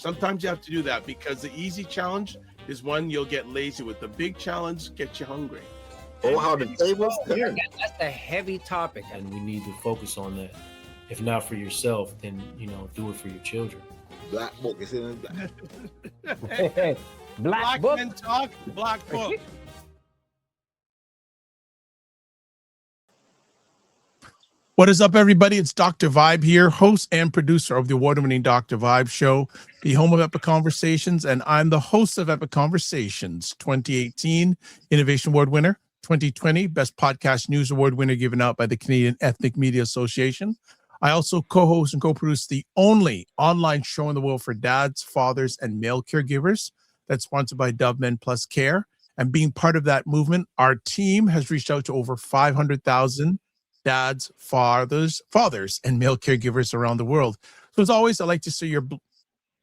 Sometimes you have to do that because the easy challenge is one you'll get lazy with. The big challenge gets you hungry. Oh, how the tables turn. That's a heavy topic, and we need to focus on that. If not for yourself, then do it for your children. Black book is in black. Black book. Men Talk, Black Book. What is up, everybody? It's Dr. Vibe here, host and producer of the award-winning Dr. Vibe Show, the home of Epic Conversations, and I'm the host of Epic Conversations, 2018 Innovation Award winner, 2020 Best Podcast News Award winner given out by the Canadian Ethnic Media Association. I also co-host and co-produce the only online show in the world for dads, fathers, and male caregivers that's sponsored by BLKMEN Care. And being part of that movement, our team has reached out to over 500,000 dads, fathers, and male caregivers around the world. So as always, I'd like to say you're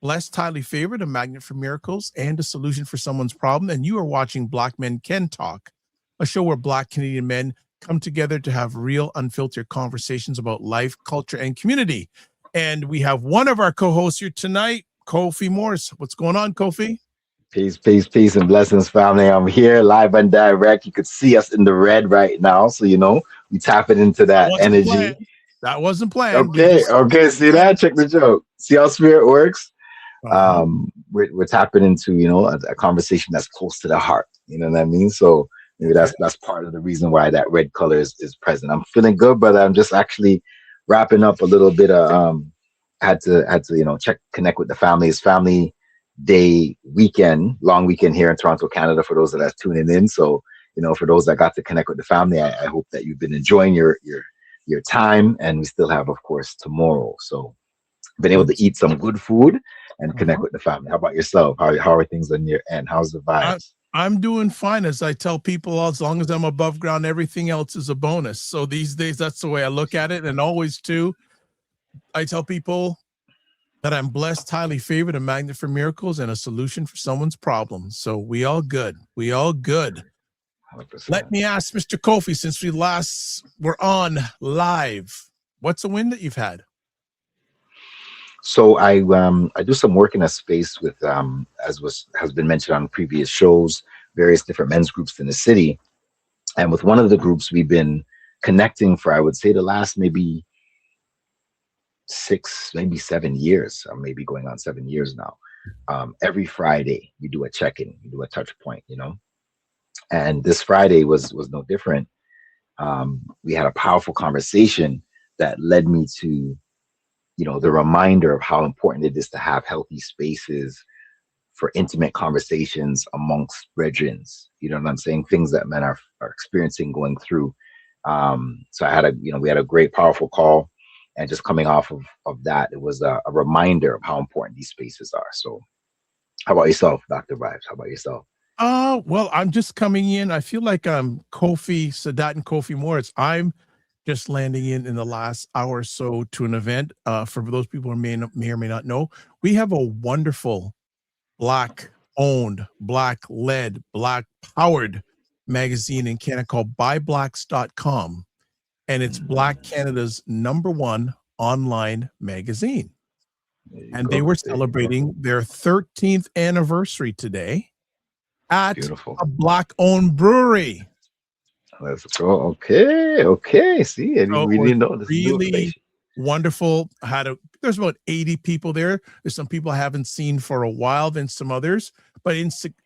blessed, highly favored, a magnet for miracles, and a solution for someone's problem. And you are watching Black Men Can Talk, a show where Black Canadian men come together to have real, unfiltered conversations about life, culture, and community. And we have one of our co-hosts here tonight, Kofi Morris. What's going on, Kofi? Peace, peace, peace, and blessings, family. I'm here live and direct. You could see us in the red right now. So, we tapping into that energy. Planned. That wasn't planned. Okay. See that? Check the joke. See how spirit works? We're tapping into, a conversation that's close to the heart. You know what I mean? So maybe that's part of the reason why that red color is present. I'm feeling good, but I'm just actually wrapping up a little bit of, had to, connect with the family. It's Family Day weekend, long weekend here in Toronto, Canada, for those that are tuning in. So, for those that got to connect with the family, I hope that you've been enjoying your time, and we still have, of course, tomorrow. So been able to eat some good food and connect with the family. How about yourself? How are things on your end? How's the vibes? I'm doing fine. As I tell people, as long as I'm above ground, everything else is a bonus. So these days, that's the way I look at it. And always too, I tell people that I'm blessed, highly favored, a magnet for miracles, and a solution for someone's problem. So we all good. 100%. Let me ask Mr. Kofi, since we last were on live, what's a win that you've had? So I do some work in a space with, as has been mentioned on previous shows, various different men's groups in the city. And with one of the groups, we've been connecting for, I would say, the last maybe 6, maybe 7 years, or maybe going on 7 years now. Every Friday we do a check-in, we do a touch point, and this Friday was no different. We had a powerful conversation that led me to, the reminder of how important it is to have healthy spaces for intimate conversations amongst brethren. You know what I'm saying? Things that men are experiencing, going through. So I had we had a great, powerful call. And just coming off of that, it was a reminder of how important these spaces are. So how about yourself, Dr. Vibes? How about yourself? Well, I'm just coming in. I feel like I'm Kofi Sadat and Kofi Morris. I'm just landing in the last hour or so to an event. For those people who may or may not know, we have a wonderful Black-owned, Black-led, Black-powered magazine in Canada called BuyBlacks.com. And it's Black Canada's #1 online magazine. And they were celebrating their 13th anniversary today at a Black-owned brewery. Let's go. Okay. See, we didn't know this. Really wonderful. There's about 80 people there. There's some people I haven't seen for a while, then some others. But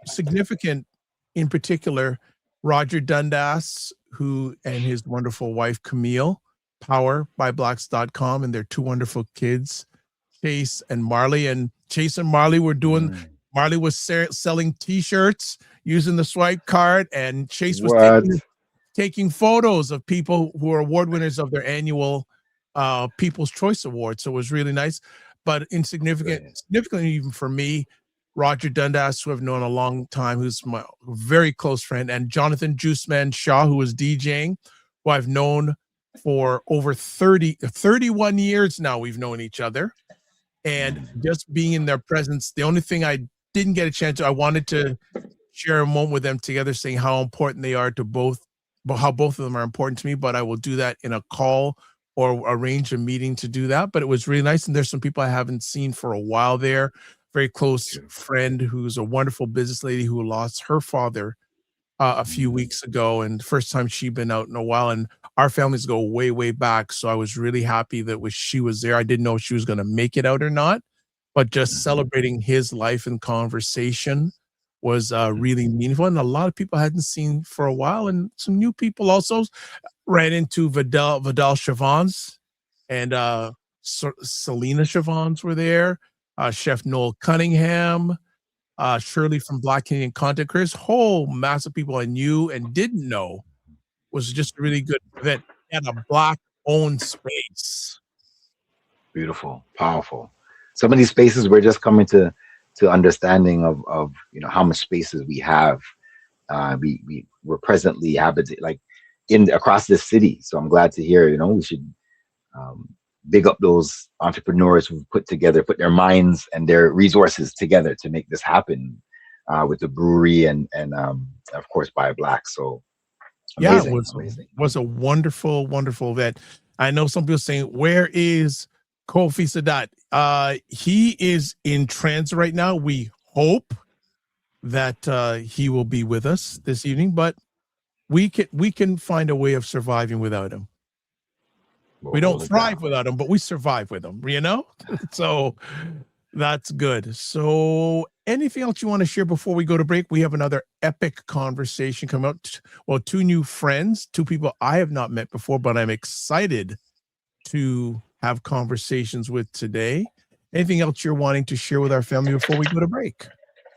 significant, in particular, Roger Dundas, who and his wonderful wife Camille, Power by Blacks.com, and their 2 wonderful kids, Chase and Marley. And Chase and Marley were doing. Marley was selling T-shirts using the swipe card, and Chase was taking photos of people who are award winners of their annual People's Choice Award. So it was really nice, but significantly even for me, Roger Dundas, who I've known a long time, who's my very close friend, and Jonathan Juiceman Shaw, who was DJing, who I've known for over 31 years now. We've known each other, and just being in their presence, the only thing I didn't get a chance to, I wanted to share a moment with them together, saying how important they are to how both of them are important to me, but I will do that in a call or arrange a meeting to do that. But it was really nice. And there's some people I haven't seen for a while there. very close friend who's a wonderful business lady who lost her father a few weeks ago, and first time she'd been out in a while. And our families go way, way back. So I was really happy that she was there. I didn't know if she was going to make it out or not, but just celebrating his life and conversation was really meaningful. And a lot of people I hadn't seen for a while, and some new people also ran into Vidal Chavons and Selena Chavons were there. Chef Noel Cunningham, Shirley from Black Canadian Content Creators, whole mass of people I knew and didn't know. Was just a really good event and a Black-owned space. Beautiful, powerful. Some of these spaces we're just coming to understanding of how much spaces we have. We're presently habited like across this city. So I'm glad to hear. We should big up those entrepreneurs who've put their minds and their resources together to make this happen with the brewery and of course Buy Black. So amazing, was a wonderful, wonderful event. I know some people saying, where is Kofi Sadat? He is in transit right now. We hope that he will be with us this evening, but we can find a way of surviving without him. We don't thrive without him, but we survive with him, So that's good. So anything else you want to share before we go to break? We have another epic conversation coming out. Well, two new friends, two people I have not met before, but I'm excited to have conversations with today. Anything else you're wanting to share with our family before we go to break?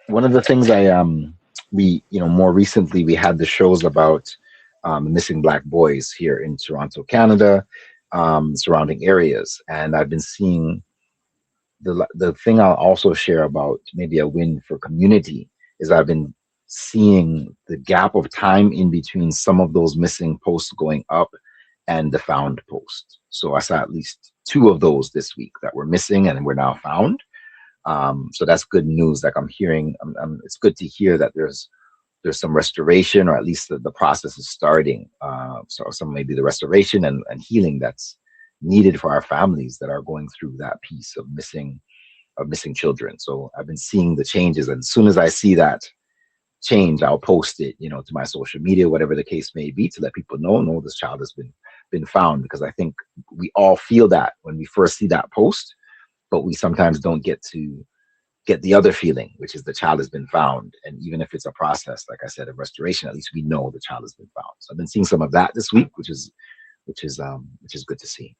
One of the things we more recently we had the shows about missing Black boys here in Toronto, Canada, surrounding areas, and I've been seeing the thing I'll also share about maybe a win for community is I've been seeing the gap of time in between some of those missing posts going up and the found post. So I saw at least 2 of those this week that were missing and were now found. So that's good news. Like I'm hearing, it's good to hear that there's some restoration, or at least the process is starting. So some maybe the restoration and healing that's needed for our families that are going through that piece of missing children. So I've been seeing the changes, and as soon as I see that change, I'll post it, to my social media, whatever the case may be, to let people know this child has been found, because I think we all feel that when we first see that post, but we sometimes don't get to get the other feeling, which is the child has been found. And even if it's a process, like I said, of restoration, at least we know the child has been found. So I've been seeing some of that this week, which is good to see.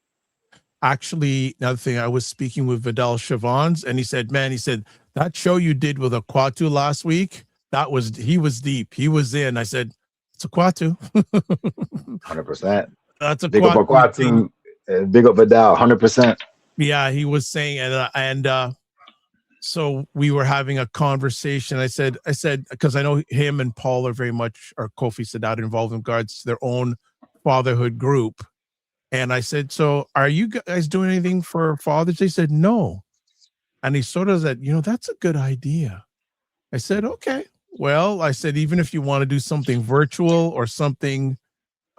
Actually, another thing, I was speaking with Vidal Chavons, and he said, that show you did with Akwatu last week, he was deep. He was in. I said, it's Akwatu. 100%. That's a big up Akwatu. Big up Vidal. 100%. Yeah, he was saying, and so we were having a conversation. I said, because I know him and Paul are very much, or Kofi Sadat, involved in regards to their own fatherhood group. And I said, so are you guys doing anything for fathers? They said, no. And he sort of said, that's a good idea. I said, okay. Well, I said, even if you want to do something virtual or something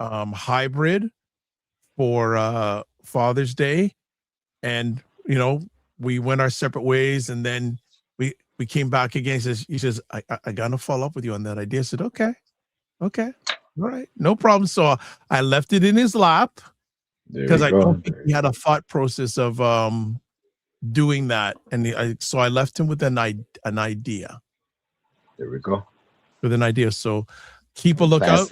hybrid for Father's Day, and, we went our separate ways, and then we came back again. He says, I got to follow up with you on that idea. I said, okay. All right. No problem. So I left it in his lap, because I don't think he had a thought process of doing that. And so I left him with an idea. There we go. With an idea. So keep a lookout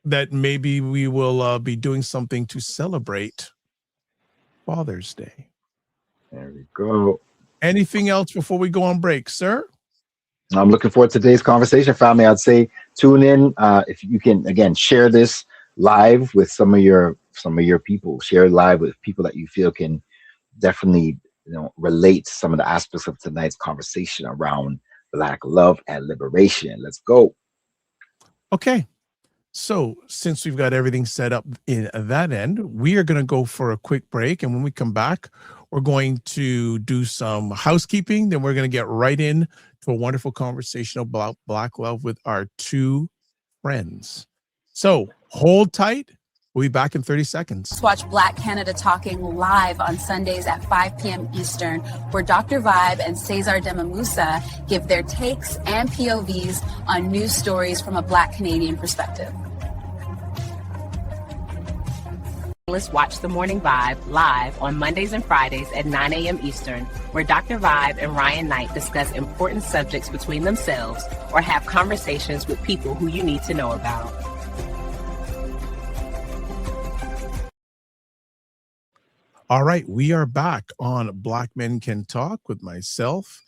that maybe we will be doing something to celebrate Father's Day. There we go. Anything else before we go on break, sir? I'm looking forward to today's conversation, family. I'd say tune in. If you can, again, share this live with some of your people. Share live with people that you feel can definitely relate to some of the aspects of tonight's conversation around Black love and liberation. Let's go. Okay. So since we've got everything set up in that end, we are going to go for a quick break. And when we come back, we're going to do some housekeeping. Then we're going to get right in to a wonderful conversation about Black love with our 2 friends. So hold tight. We'll be back in 30 seconds. Watch Black Canada Talking live on Sundays at 5 p.m. Eastern, where Dr. Vibe and Cesar Demamusa give their takes and POVs on news stories from a Black Canadian perspective. Let's watch The Morning Vibe live on Mondays and Fridays at 9 a.m. Eastern, where Dr. Vibe and Ryan Knight discuss important subjects between themselves or have conversations with people who you need to know about. All right, we are back on Black Men Can Talk with myself,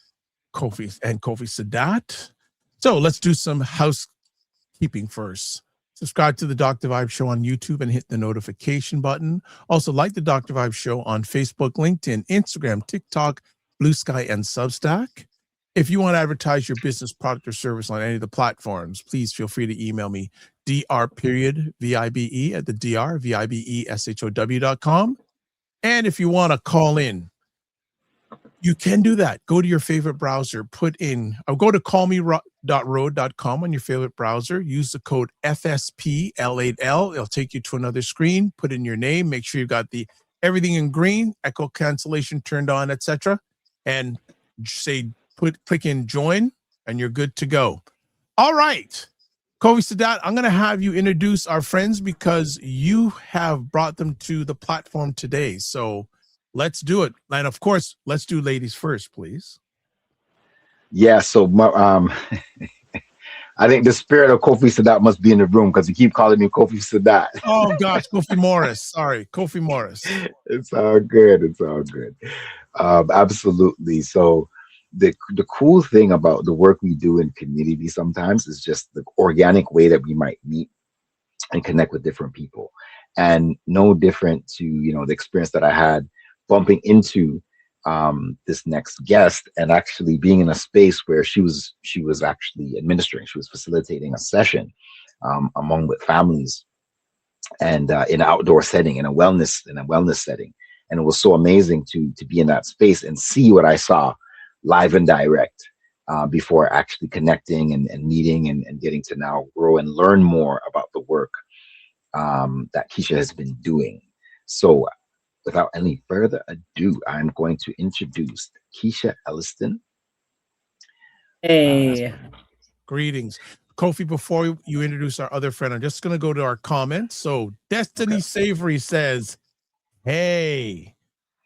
Kofi Sadat. So let's do some housekeeping first. Subscribe to the Dr. Vibe Show on YouTube and hit the notification button. Also, like the Dr. Vibe Show on Facebook, LinkedIn, Instagram, TikTok, Blue Sky, and Substack. If you want to advertise your business, product, or service on any of the platforms, please feel free to email me, dr.vibe at the drvibeshow.com. And if you want to call in, you can do that. Go to your favorite browser, go to callme.road.com on your favorite browser, use the code FSPL8L. It'll take you to another screen, put in your name, make sure you've got everything in green, echo cancellation turned on, etc. And click in join, and you're good to go. All right. Kofi Sadat, I'm going to have you introduce our friends because you have brought them to the platform today. So let's do it. And of course, let's do ladies first, please. Yeah, so I think the spirit of Kofi Sadat must be in the room because you keep calling me Kofi Sadat. Oh gosh, Kofi Morris. Sorry, Kofi Morris. It's all good. It's all good. Absolutely. So the cool thing about the work we do in community sometimes is just the organic way that we might meet and connect with different people. And no different to, the experience that I had bumping into this next guest and actually being in a space where she was actually administering, she was facilitating a session with families and in an outdoor setting, in a wellness setting. And it was so amazing to be in that space and see what I saw live and direct before actually connecting and meeting and getting to now grow and learn more about the work that Kisha has been doing. So without any further ado, I'm going to introduce Kisha Elliston. Hey. Greetings. Kofi, before you introduce our other friend, I'm just going to go to our comments. So Destiny Savory says, hey.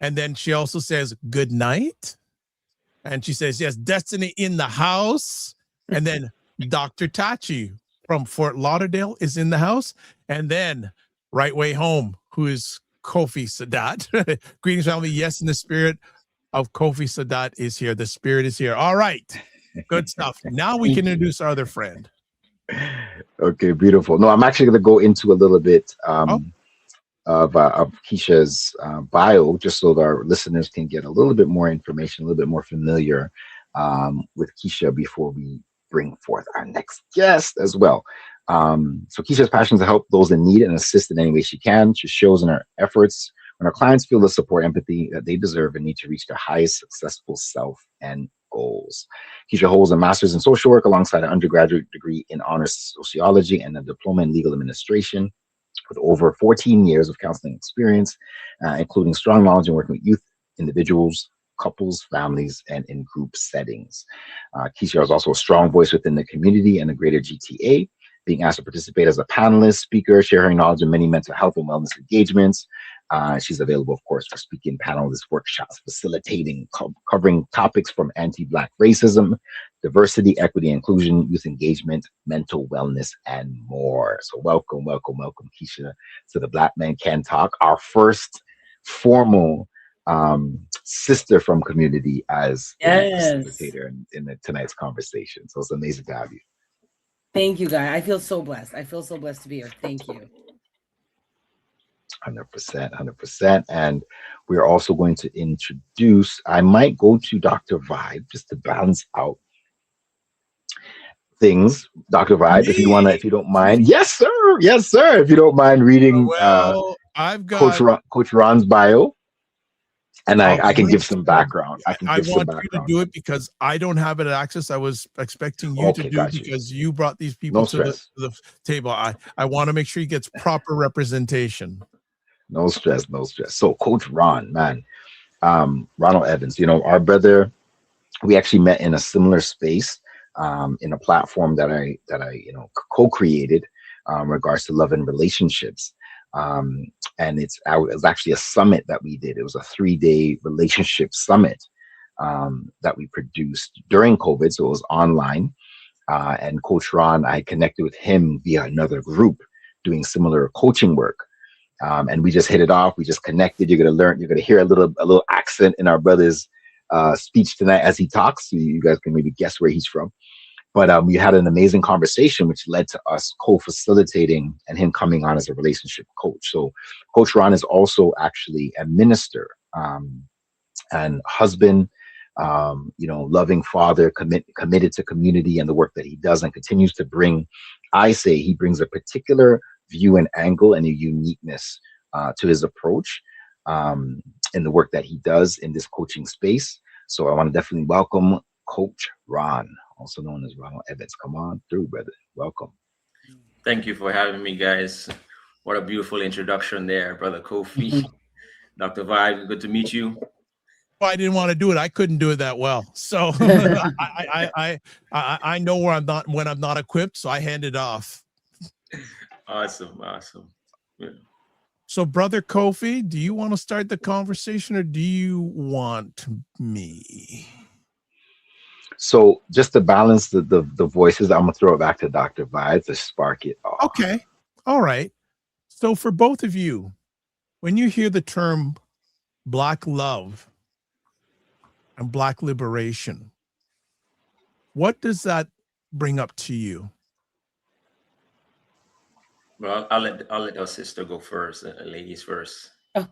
And then she also says, good night. And she says, yes, Destiny in the house. And then Dr. Tachi from Fort Lauderdale is in the house. And then Right Way Home, who is Kofi Sadat. Greetings, family. Yes, in the spirit of Kofi Sadat is here. The spirit is here. All right. Good stuff. Now we can introduce our other friend. Okay, beautiful. No, I'm actually going to go into a little bit of Kisha's bio, just so that our listeners can get a little bit more information, a little bit more familiar with Kisha before we bring forth our next guest as well. So Kisha's passion is to help those in need and assist in any way she can. She shows in her efforts when our clients feel the support, empathy that they deserve and need to reach their highest successful self and goals. Kisha holds a master's in social work alongside an undergraduate degree in honors sociology and a diploma in legal administration, with over 14 years of counseling experience, including strong knowledge in working with youth, individuals, couples, families, and in group settings. Kisha is also a strong voice within the community and the greater GTA, being asked to participate as a panelist, speaker, sharing knowledge in many mental health and wellness engagements. She's available, of course, for speaking panelist workshops, facilitating, covering topics from anti-Black racism, diversity, equity, inclusion, youth engagement, mental wellness, and more. So welcome, Kisha, to the Black Men Can Talk, our first formal sister from community as a facilitator in tonight's conversation. So it's amazing to have you. Thank you, Guy. I feel so blessed. I feel so blessed to be here. Thank you. 100%. And we're also going to introduce, I might go to Dr. Vibe just to balance out things. Dr. Vibe, if you don't mind. Yes, sir. If you don't mind reading I've got Coach Ron's bio. And I can give some background. I want you to do it because I don't have it access. I was expecting you to do it because you brought these people to the table. I want to make sure he gets proper representation. No stress, no stress. So Coach Ron, man, Ronald Evans, our brother, we actually met in a similar space, in a platform that I co-created, regards to love and relationships. And it was actually a summit that we did. It was a 3-day relationship summit that we produced during COVID. So it was online. And Coach Ron, I connected with him via another group doing similar coaching work. And we just hit it off. We just connected. You're going to hear a little accent in our brother's speech tonight as he talks. So you guys can maybe guess where he's from. But we had an amazing conversation, which led to us co-facilitating and him coming on as a relationship coach. So Coach Ron is also actually a minister and husband, loving father, committed to community and the work that he does and continues to bring. I say he brings a particular view and angle and a uniqueness to his approach in the work that he does in this coaching space. So I want to definitely welcome Coach Ron, also known as Ronald Evans. Come on through, brother. Welcome. Thank you for having me, guys. What a beautiful introduction there, brother Kofi. Dr. Vibe, good to meet you. Well, I didn't want to do it. I couldn't do it that well. So I know where I'm not when I'm not equipped, so I hand it off. Awesome. Yeah. So, brother Kofi, do you want to start the conversation or do you want me? So just to balance the voices, I'm gonna throw it back to Dr. Vibe to spark it off. Okay. All right. So for both of you, when you hear the term Black love and Black liberation, what does that bring up to you? Well, I'll let our sister go first, ladies first. Oh,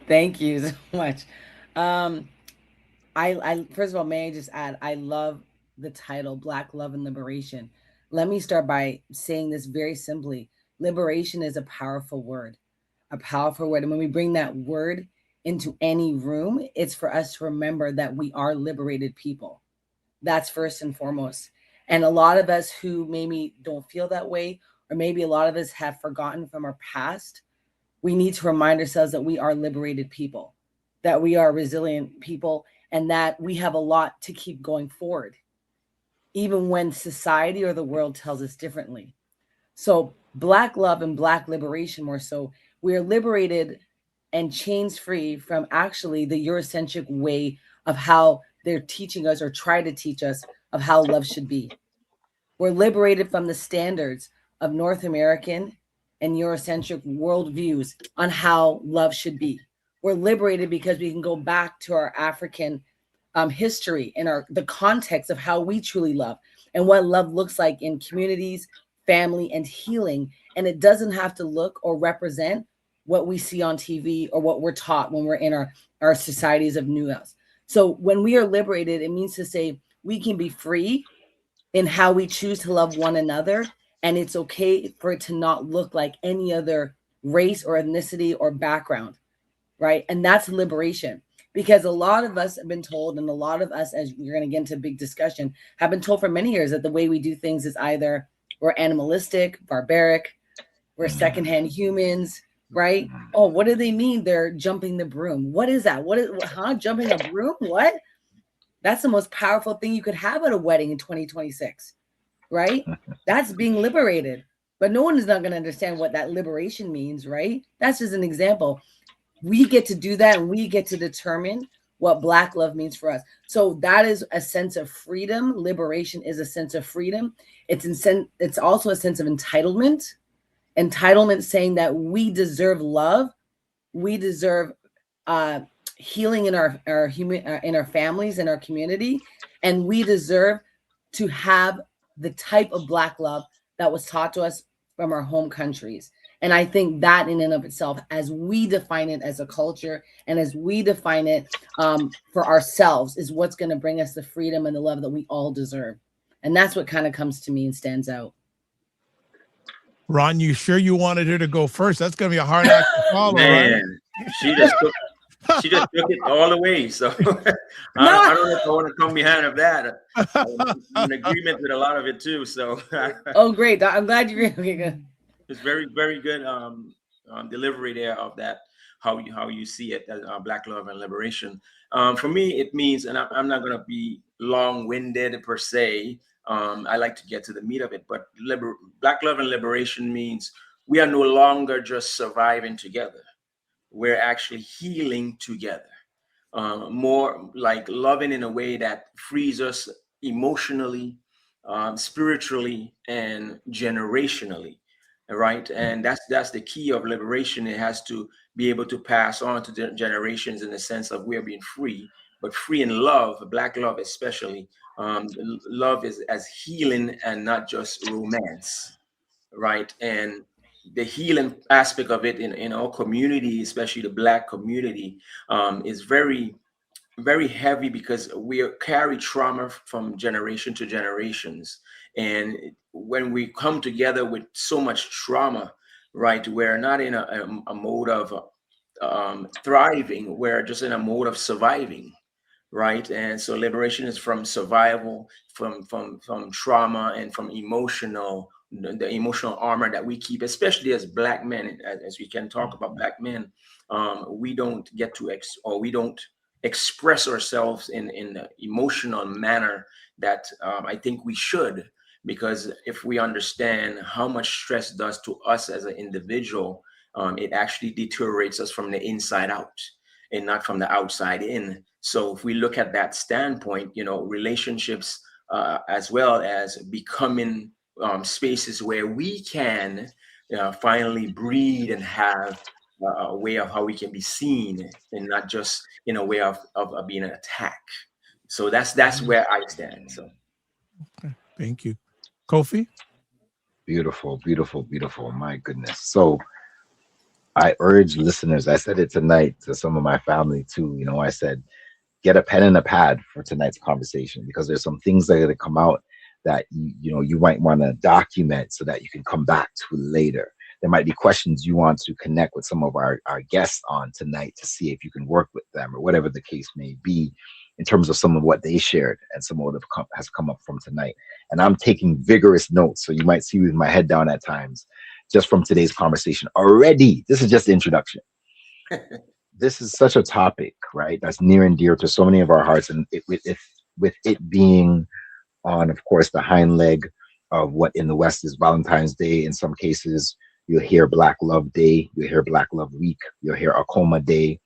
thank you so much. I first of all, may I just add, I love the title, Black Love and Liberation. Let me start by saying this very simply. Liberation is a powerful word. And when we bring that word into any room, it's for us to remember that we are liberated people. That's first and foremost. And a lot of us who maybe don't feel that way, or maybe a lot of us have forgotten from our past, we need to remind ourselves that we are liberated people, that we are resilient people, and that we have a lot to keep going forward, even when society or the world tells us differently. So Black love and Black liberation, more so, we are liberated and chains free from actually the Eurocentric way of how they're teaching us or try to teach us of how love should be. We're liberated from the standards of North American and Eurocentric worldviews on how love should be. We're liberated because we can go back to our African history and the context of how we truly love and what love looks like in communities, family, and healing. And it doesn't have to look or represent what we see on TV or what we're taught when we're in our societies of New Else. So when we are liberated, it means to say we can be free in how we choose to love one another. And it's okay for it to not look like any other race or ethnicity or background, right? And that's liberation. Because a lot of us have been told, and a lot of us, as we're going to get into a big discussion, have been told for many years that the way we do things is either we're animalistic, barbaric, we're secondhand humans, right? Oh, what do they mean? They're jumping the broom. What is that? Jumping a broom? What? That's the most powerful thing you could have at a wedding in 2026, right? That's being liberated. But no one is not going to understand what that liberation means, right? That's just an example. We get to do that, and we get to determine what Black love means for us. So that is a sense of freedom. Liberation is a sense of freedom. It's also a sense of entitlement. Entitlement saying that we deserve love, we deserve healing in our families, in our community, and we deserve to have the type of Black love that was taught to us from our home countries. And I think that in and of itself, as we define it as a culture and as we define it for ourselves, is what's going to bring us the freedom and the love that we all deserve. And that's what kind of comes to me and stands out. Ron, you sure you wanted her to go first? That's going to be a hard act to follow. Man, right? she just took she just took it all the way. So I don't know if I want to come behind of that. I'm in agreement with a lot of it too. So oh, great! I'm glad you. Okay, good. It's very, very good delivery there of that. How you see it as Black love and liberation. For me, it means, and I'm not going to be long-winded per se. I like to get to the meat of it, but Black love and liberation means we are no longer just surviving together. We're actually healing together. More like loving in a way that frees us emotionally, spiritually, and generationally. Right, and that's the key of liberation. It has to be able to pass on to the generations in the sense of we are being free, but free in love, Black love especially. Love is as healing and not just romance, right? And the healing aspect of it in our community, especially the Black community, is very, very heavy because we carry trauma from generation to generations. And when we come together with so much trauma, right, we're not in a mode of thriving, we're just in a mode of surviving, right? And so liberation is from survival, from trauma, and from the emotional armor that we keep, especially as Black men. As we can talk about Black men, we don't get to we don't express ourselves in the emotional manner that I think we should, because if we understand how much stress does to us as an individual, it actually deteriorates us from the inside out and not from the outside in. So if we look at that standpoint, relationships as well as becoming spaces where we can finally breathe and have a way of how we can be seen, and not just in a way of being an attack. So that's where I stand. So thank you. Kofi? Beautiful, beautiful, beautiful. My goodness. So I urge listeners, I said it tonight to some of my family too. I said, get a pen and a pad for tonight's conversation, because there's some things that are going to come out that you might want to document so that you can come back to later. There might be questions you want to connect with some of our guests on tonight to see if you can work with them, or whatever the case may be, in terms of some of what they shared and some of what has come up from tonight. And I'm taking vigorous notes, so you might see with my head down at times, just from today's conversation already. This is just the introduction. This is such a topic, right, that's near and dear to so many of our hearts, and with it being on, of course, the hind leg of what in the West is Valentine's Day. In some cases, you'll hear Black Love Day, you'll hear Black Love Week, you'll hear Akoma Day.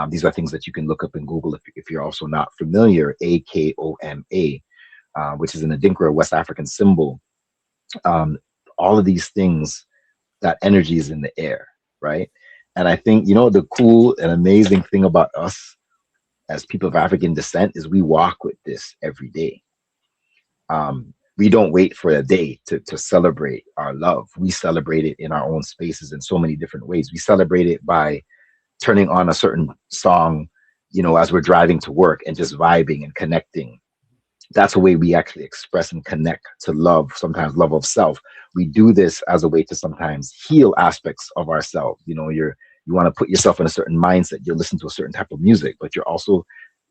These are things that you can look up in Google if you're also not familiar. AKOMA, which is an Adinkra West African symbol. All of these things, that energy is in the air, right? And I think, the cool and amazing thing about us as people of African descent is we walk with this every day. We don't wait for a day to celebrate our love. We celebrate it in our own spaces in so many different ways. We celebrate it by turning on a certain song, as we're driving to work, and just vibing and connecting. That's a way we actually express and connect to love, sometimes love of self. We do this as a way to sometimes heal aspects of ourselves. You want to put yourself in a certain mindset. You listen to a certain type of music, but you're also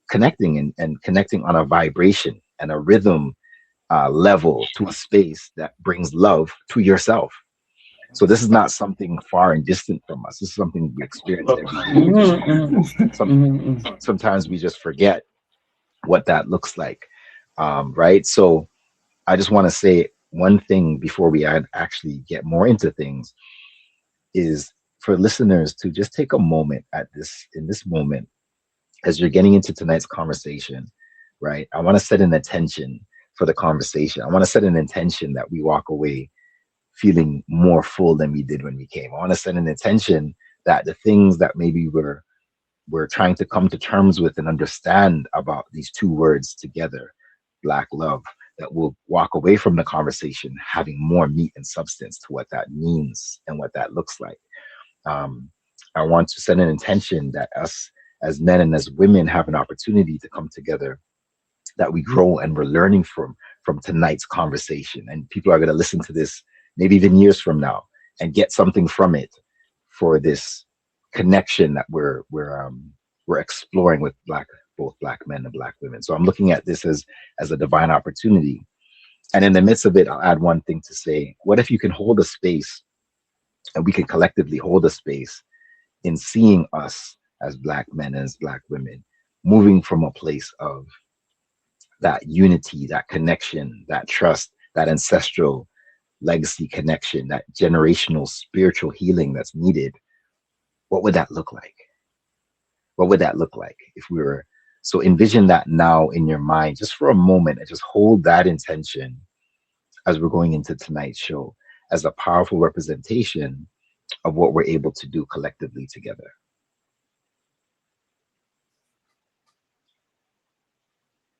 connecting and connecting on a vibration and a rhythm level to a space that brings love to yourself. So this is not something far and distant from us. This is something we experience every day. Sometimes we just forget what that looks like, right? So I just want to say one thing before we actually get more into things, is for listeners to just take a moment in this moment, as you're getting into tonight's conversation, right? I want to set an intention for the conversation. I want to set an intention that we walk away feeling more full than we did when we came. I want to set an intention that the things that maybe we're trying to come to terms with and understand about these two words together, Black love, that we'll walk away from the conversation having more meat and substance to what that means and what that looks like. I want to set an intention that us as men and as women have an opportunity to come together, that we grow and we're learning from tonight's conversation. And people are going to listen to this maybe even years from now and get something from it for this connection that we're we're exploring with both Black men and Black women. So I'm looking at this as a divine opportunity. And in the midst of it, I'll add one thing to say: what if you can hold a space, and we can collectively hold a space in seeing us as Black men, as Black women, moving from a place of that unity, that connection, that trust, that ancestral legacy connection, that generational spiritual healing that's needed? What would that look like? What would that look like if we were? So envision that now in your mind, just for a moment, and just hold that intention as we're going into tonight's show as a powerful representation of what we're able to do collectively together.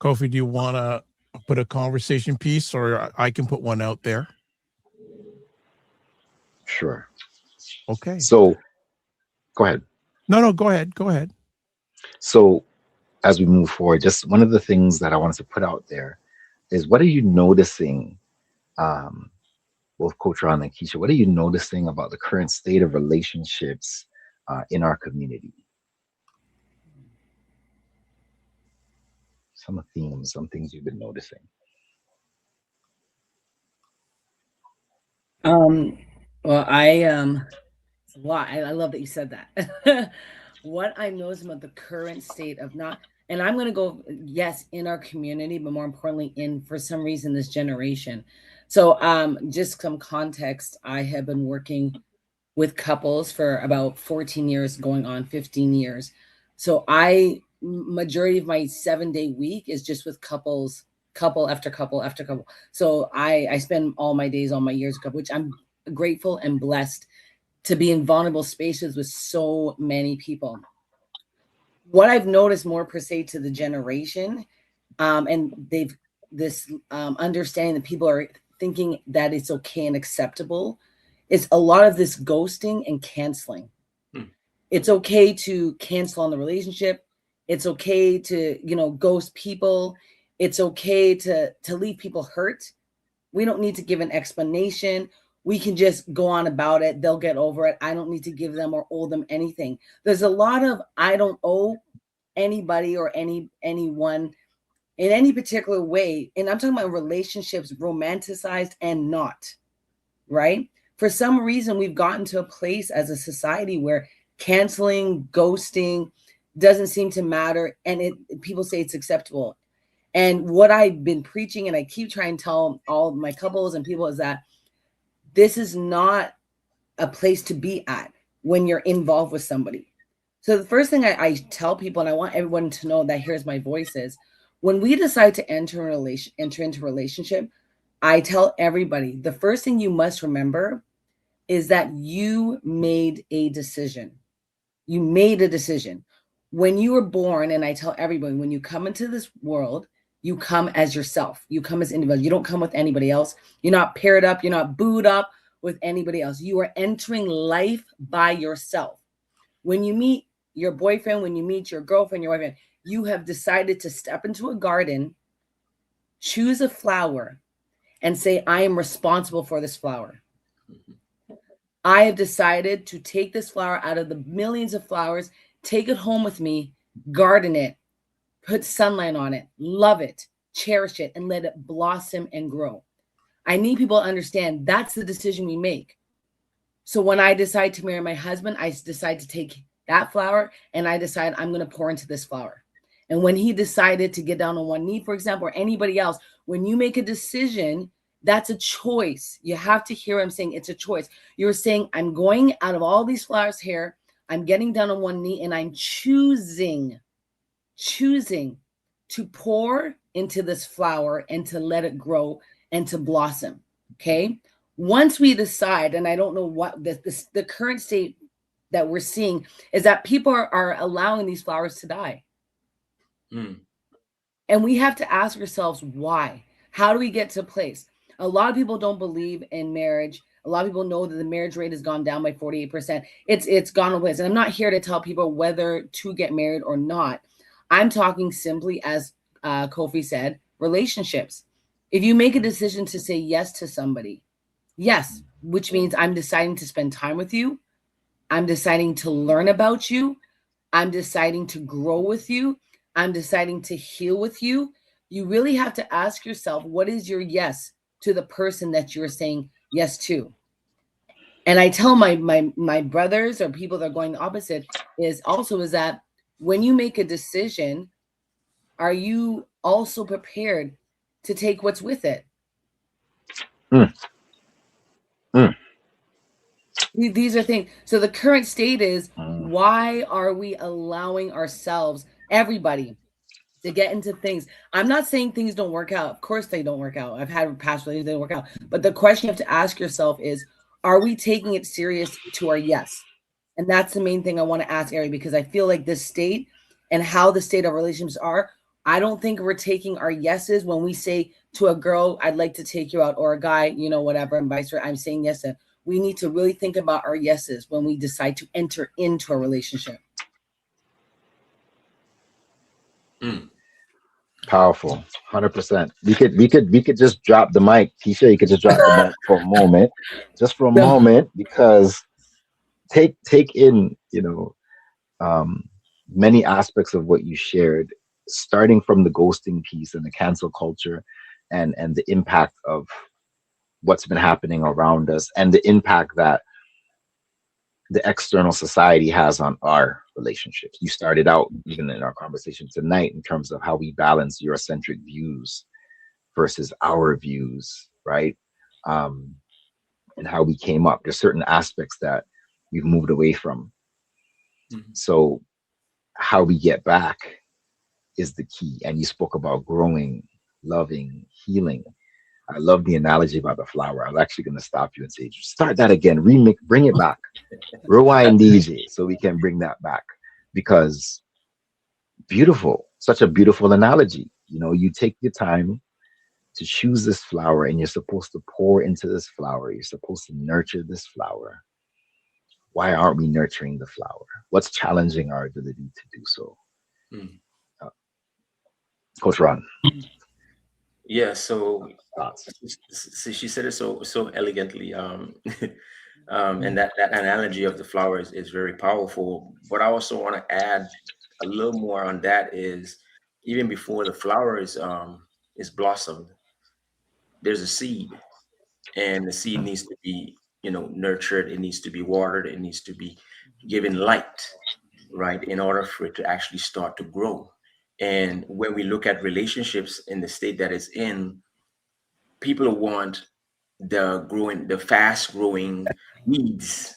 Kofi, do you want to put a conversation piece, or I can put one out there? Sure. Okay. So go ahead. No, go ahead. Go ahead. So as we move forward, just one of the things that I wanted to put out there is, what are you noticing, both Coach Ron and Kisha, what are you noticing about the current state of relationships in our community? Some themes, some things you've been noticing. Well, I love that you said that. What I'm noticing about the current state of and I'm going to go, yes, in our community, but more importantly, for some reason, this generation. So just some context, I have been working with couples for about 14 years, going on 15 years. So majority of my 7-day week is just with couples, couple after couple after couple. So I spend all my days, all my years with couple, which I'm grateful and blessed to be in vulnerable spaces with so many people. What I've noticed more per se to the generation, and they've this understanding that people are thinking that it's okay and acceptable, is a lot of this ghosting and canceling. It's okay to cancel on the relationship. It's okay to, ghost people. It's okay to leave people hurt. We don't need to give an explanation. We can just go on about it. They'll get over it. I don't need to give them or owe them anything. There's a lot of, I don't owe anybody or anyone in any particular way. And I'm talking about relationships, romanticized and not, right? For some reason, we've gotten to a place as a society where canceling, ghosting doesn't seem to matter. And people say it's acceptable. And what I've been preaching, and I keep trying to tell all my couples and people, is that this is not a place to be at when you're involved with somebody. So the first thing I tell people, and I want everyone to know that here's my voice, is when we decide to enter into a relationship, I tell everybody, the first thing you must remember is that you made a decision. You made a decision. When you were born, and I tell everybody, when you come into this world, you come as yourself. You come as individual. You don't come with anybody else. You're not paired up. You're not booed up with anybody else. You are entering life by yourself. When you meet your boyfriend, when you meet your girlfriend, your boyfriend, you have decided to step into a garden, choose a flower, and say, I am responsible for this flower. I have decided to take this flower out of the millions of flowers, take it home with me, garden it, put sunlight on it, love it, cherish it, and let it blossom and grow. I need people to understand that's the decision we make. So when I decide to marry my husband, I decide to take that flower and I decide I'm going to pour into this flower. And when he decided to get down on one knee, for example, or anybody else, when you make a decision, that's a choice. You have to hear him saying it's a choice. You're saying, I'm going out of all these flowers here, I'm getting down on one knee, and I'm choosing to pour into this flower and to let it grow and to blossom. Okay. Once we decide, and I don't know what the current state that we're seeing is that people are allowing these flowers to die. And we have to ask ourselves why. How do we get to a place? A lot of people don't believe in marriage. A lot of people know that the marriage rate has gone down by 48%. It's gone away. And I'm not here to tell people whether to get married or not. I'm talking simply, as Kofi said, relationships. If you make a decision to say yes to somebody, yes, which means I'm deciding to spend time with you. I'm deciding to learn about you. I'm deciding to grow with you, I'm deciding to heal with you, you really have to ask yourself, what is your yes to the person that you're saying yes to? And I tell my brothers or people that are going the opposite is that when you make a decision, are you also prepared to take what's with it? Mm. Mm. These are things. So the current state is, Mm. why are we allowing ourselves, everybody, to get into things? I'm not saying things don't work out. Of course they don't work out. I've had past relationships that don't work out. But the question you have to ask yourself is, are we taking it serious to our yes? And that's the main thing I want to ask Ari, because I feel like this state and how the state of relationships are, I don't think we're taking our yeses when we say to a girl, I'd like to take you out, or a guy, you know, whatever, and vice versa, I'm saying yes. And we need to really think about our yeses when we decide to enter into a relationship. Powerful, 100%. We could just drop the mic, Kisha. You could just drop the mic for a moment, just for a moment, because take in, you know, many aspects of what you shared, starting from the ghosting piece and the cancel culture, and the impact of what's been happening around us, and the impact that the external society has on our relationships. You started out even in our conversation tonight in terms of how we balance Eurocentric views versus our views, right? And how we came up. There's certain aspects that we've moved away from. Mm-hmm. So how we get back is the key. And you spoke about growing, loving, healing. I love the analogy about the flower. I was actually going to stop you and say, start that again, remix, bring it back, rewind DJ, so we can bring that back, because beautiful, such a beautiful analogy. You know, you take your time to choose this flower, and you're supposed to pour into this flower. You're supposed to nurture this flower. Why aren't we nurturing the flower? What's challenging our ability to do so? Coach Ron. Yeah, so Thoughts? she said it so elegantly, and that analogy of the flower is very powerful. But I also want to add a little more on that. Is even before the flower is blossomed, there's a seed, and the seed needs to be, you know, nurtured. It needs to be watered. It needs to be given light, right, in order for it to actually start to grow. And when we look at relationships in the state that it's in, people want the fast growing weeds,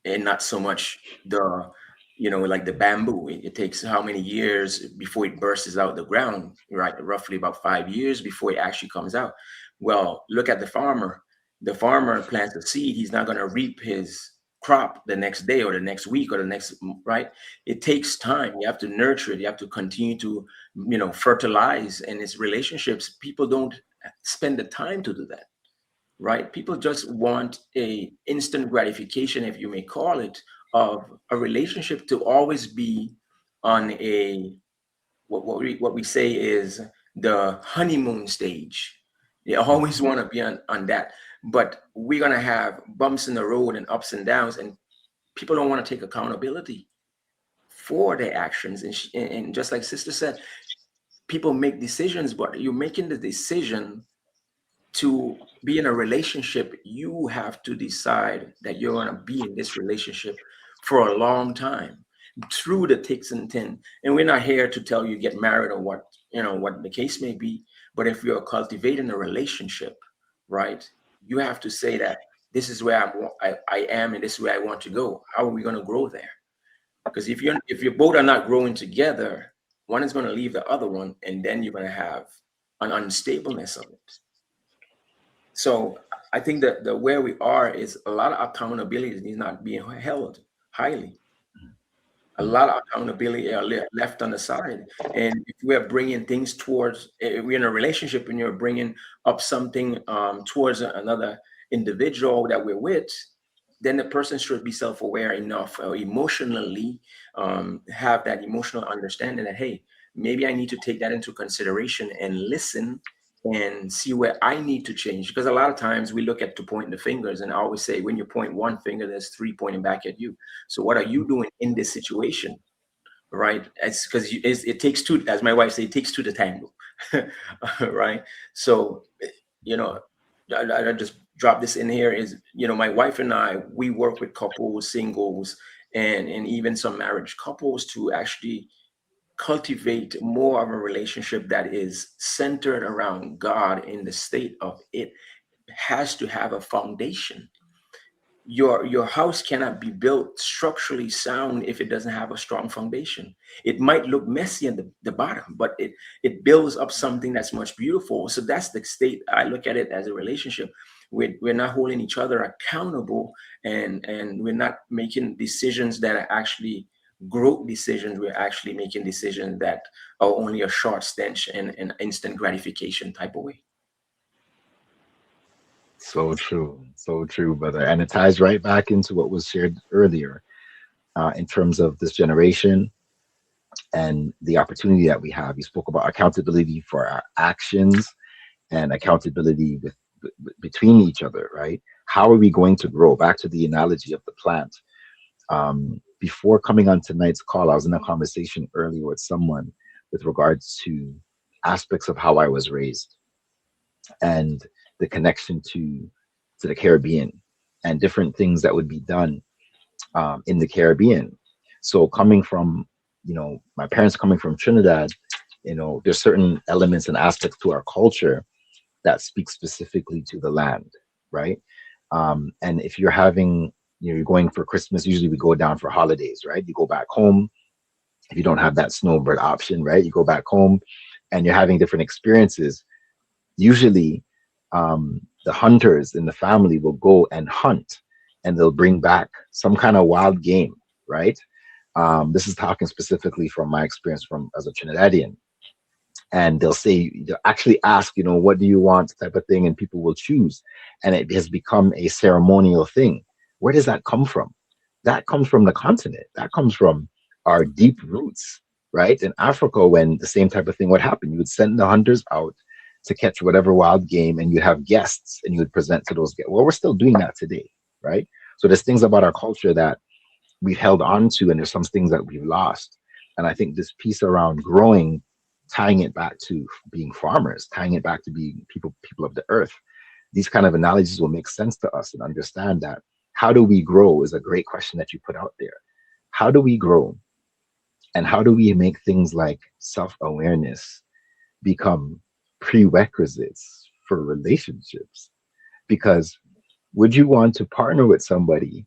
and not so much the, you know, like the bamboo. It takes how many years before it bursts out the ground, right? Roughly about 5 years before it actually comes out. Well, look at the farmer. The farmer plants a seed. He's not going to reap his crop the next day or the next week or the next, right? It takes time. You have to nurture it. You have to continue to, you know, fertilize. And it's relationships. People don't spend the time to do that, right? People just want a instant gratification, if you may call it, of a relationship to always be on a what we say is the honeymoon stage. They always want to be on that, but we're gonna have bumps in the road and ups and downs, and people don't want to take accountability for their actions. And just like Sister said, people make decisions, but you're making the decision to be in a relationship. You have to decide that you're going to be in this relationship for a long time, through the thick and thin. And we're not here to tell you get married or what, you know, what the case may be. But if you're cultivating a relationship, right, you have to say that this is where I am, and this is where I want to go. How are we going to grow there? Because if you both are not growing together, one is going to leave the other one, and then you're going to have an unstableness of it. So I think that the where we are is a lot of accountability is not being held highly. A lot of accountability are left on the side. And if we're bringing things towards, if we're in a relationship and you're bringing up something towards another individual that we're with, then the person should be self-aware enough, emotionally have that emotional understanding that, hey, maybe I need to take that into consideration and listen and see where I need to change. Because a lot of times we look at to pointing the fingers, and I always say, when you point one finger, there's three pointing back at you. So what are you doing in this situation, right? It's because it takes two, as my wife says, it takes two to tango, right? So, you know, I just drop this in here is, you know, my wife and I, we work with couples, singles, and even some marriage couples to actually cultivate more of a relationship that is centered around God. In the state of it has to have a foundation. Your house cannot be built structurally sound if it doesn't have a strong foundation. It might look messy at the bottom, but it builds up something that's much beautiful. So that's the state I look at it as a relationship. We're not holding each other accountable, and we're not making decisions that are actually growth decisions. We're actually making decisions that are only a short stench and an instant gratification type of way. So true, brother. And it ties right back into what was shared earlier in terms of this generation and the opportunity that we have. You spoke about accountability for our actions and accountability between each other, right? How are we going to grow? Back to the analogy of the plant. Before coming on tonight's call, I was in a conversation earlier with someone with regards to aspects of how I was raised and the connection to the Caribbean and different things that would be done in the Caribbean. So coming from, you know, my parents coming from Trinidad, you know, there's certain elements and aspects to our culture that speak specifically to the land, right? And if you're having, you know, you're going for Christmas, usually we go down for holidays, right? You go back home. If you don't have that snowbird option, right? You go back home and you're having different experiences. Usually, the hunters in the family will go and hunt and they'll bring back some kind of wild game, right? This is talking specifically from my experience as a Trinidadian. And they'll actually ask, you know, what do you want type of thing, and people will choose. And it has become a ceremonial thing. Where does that come from? That comes from the continent. That comes from our deep roots, right? In Africa, when the same type of thing would happen, you would send the hunters out to catch whatever wild game, and you have guests and you would present to those guests. Well, we're still doing that today, right? So there's things about our culture that we've held on to, and there's some things that we've lost. And I think this piece around growing, tying it back to being farmers, tying it back to being people of the earth, these kind of analogies will make sense to us and understand that how do we grow is a great question that you put out there. How do we grow? And how do we make things like self-awareness become prerequisites for relationships? Because would you want to partner with somebody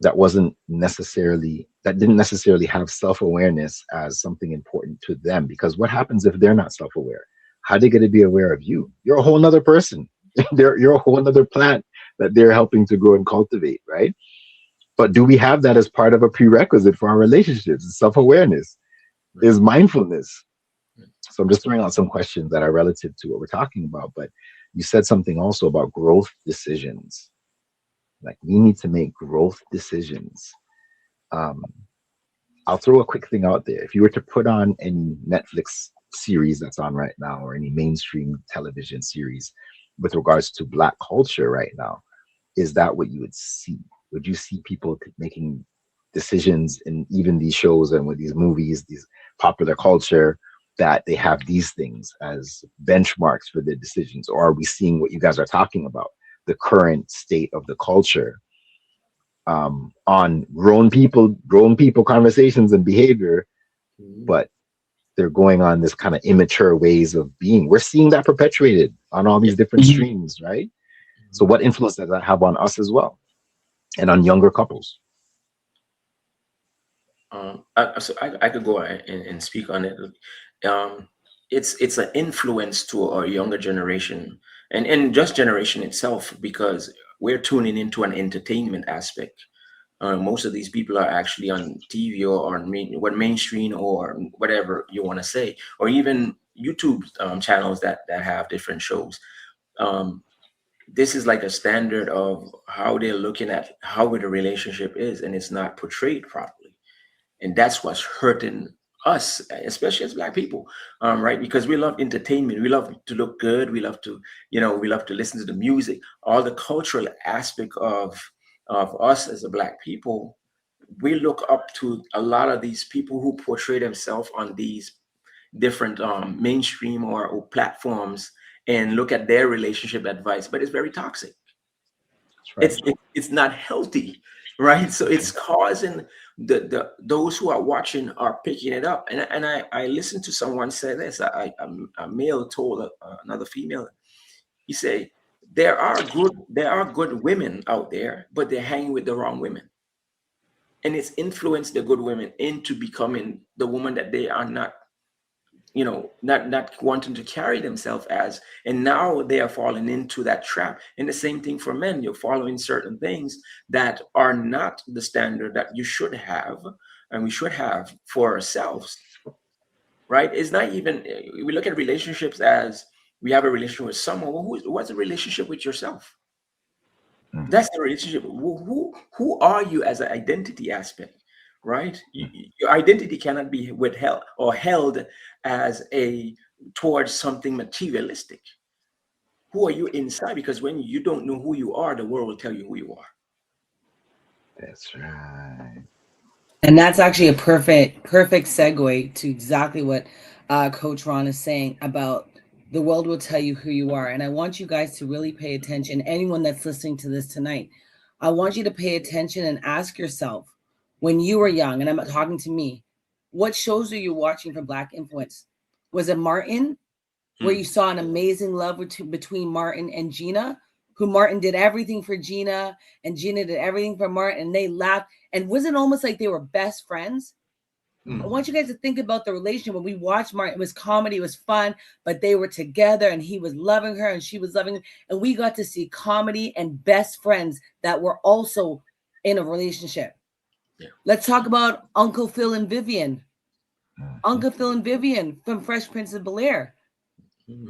that didn't necessarily have self-awareness as something important to them? Because what happens if they're not self-aware? How are they going to be aware of you? You're a whole nother person. You're a whole nother plant that they're helping to grow and cultivate, right? But do we have that as part of a prerequisite for our relationships? Self-awareness is mindfulness. So I'm just throwing out some questions that are relative to what we're talking about. But you said something also about growth decisions. Like, we need to make growth decisions. I'll throw a quick thing out there. If you were to put on any Netflix series that's on right now, or any mainstream television series with regards to Black culture right now, is that what you would see? Would you see people making decisions in even these shows and with these movies, these popular culture, that they have these things as benchmarks for their decisions? Or are we seeing what you guys are talking about, the current state of the culture on grown people conversations and behavior, but they're going on this kind of immature ways of being? We're seeing that perpetuated on all these different streams, right? So what influence does that have on us as well, and on younger couples? I could go and speak on it. It's an influence to our younger generation and just generation itself, because we're tuning into an entertainment aspect. Most of these people are actually on TV or on mainstream or whatever you want to say, or even YouTube channels that have different shows. This is like a standard of how they're looking at how the relationship is, and it's not portrayed properly. And that's what's hurting us, especially as Black people, right? Because we love entertainment. We love to look good. We love to, we love to listen to the music. All the cultural aspect of us as a Black people, we look up to a lot of these people who portray themselves on these different mainstream or platforms and look at their relationship advice, but it's very toxic. That's right. It's not healthy, right? So it's causing those who are watching are picking it up. And I listened to someone say this. A male told another female, he said, there are good women out there, but they're hanging with the wrong women. And it's influenced the good women into becoming the woman that they are not, not wanting to carry themselves as. And now they are falling into that trap. And the same thing for men. You're following certain things that are not the standard that you should have and we should have for ourselves, right? It's not even, we look at relationships as we have a relationship with someone. What's a relationship with yourself? That's the relationship. Who are you as an identity aspect, right? Your identity cannot be withheld or held as towards something materialistic. Who are you inside? Because when you don't know who you are, the world will tell you who you are. That's right. And that's actually a perfect segue to exactly what Coach Ron is saying about the world will tell you who you are. And I want you guys to really pay attention. Anyone that's listening to this tonight, I want you to pay attention and ask yourself, when you were young, and I'm talking to me, what shows are you watching for Black influence? Was it Martin, where you saw an amazing love between Martin and Gina, who Martin did everything for Gina and Gina did everything for Martin, and they laughed? And was it almost like they were best friends? I want you guys to think about the relationship. When we watched Martin, it was comedy, it was fun, but they were together and he was loving her and she was loving him. And we got to see comedy and best friends that were also in a relationship. Yeah. Let's talk about Uncle Phil and Vivian. Uncle Phil and Vivian from Fresh Prince of Bel-Air.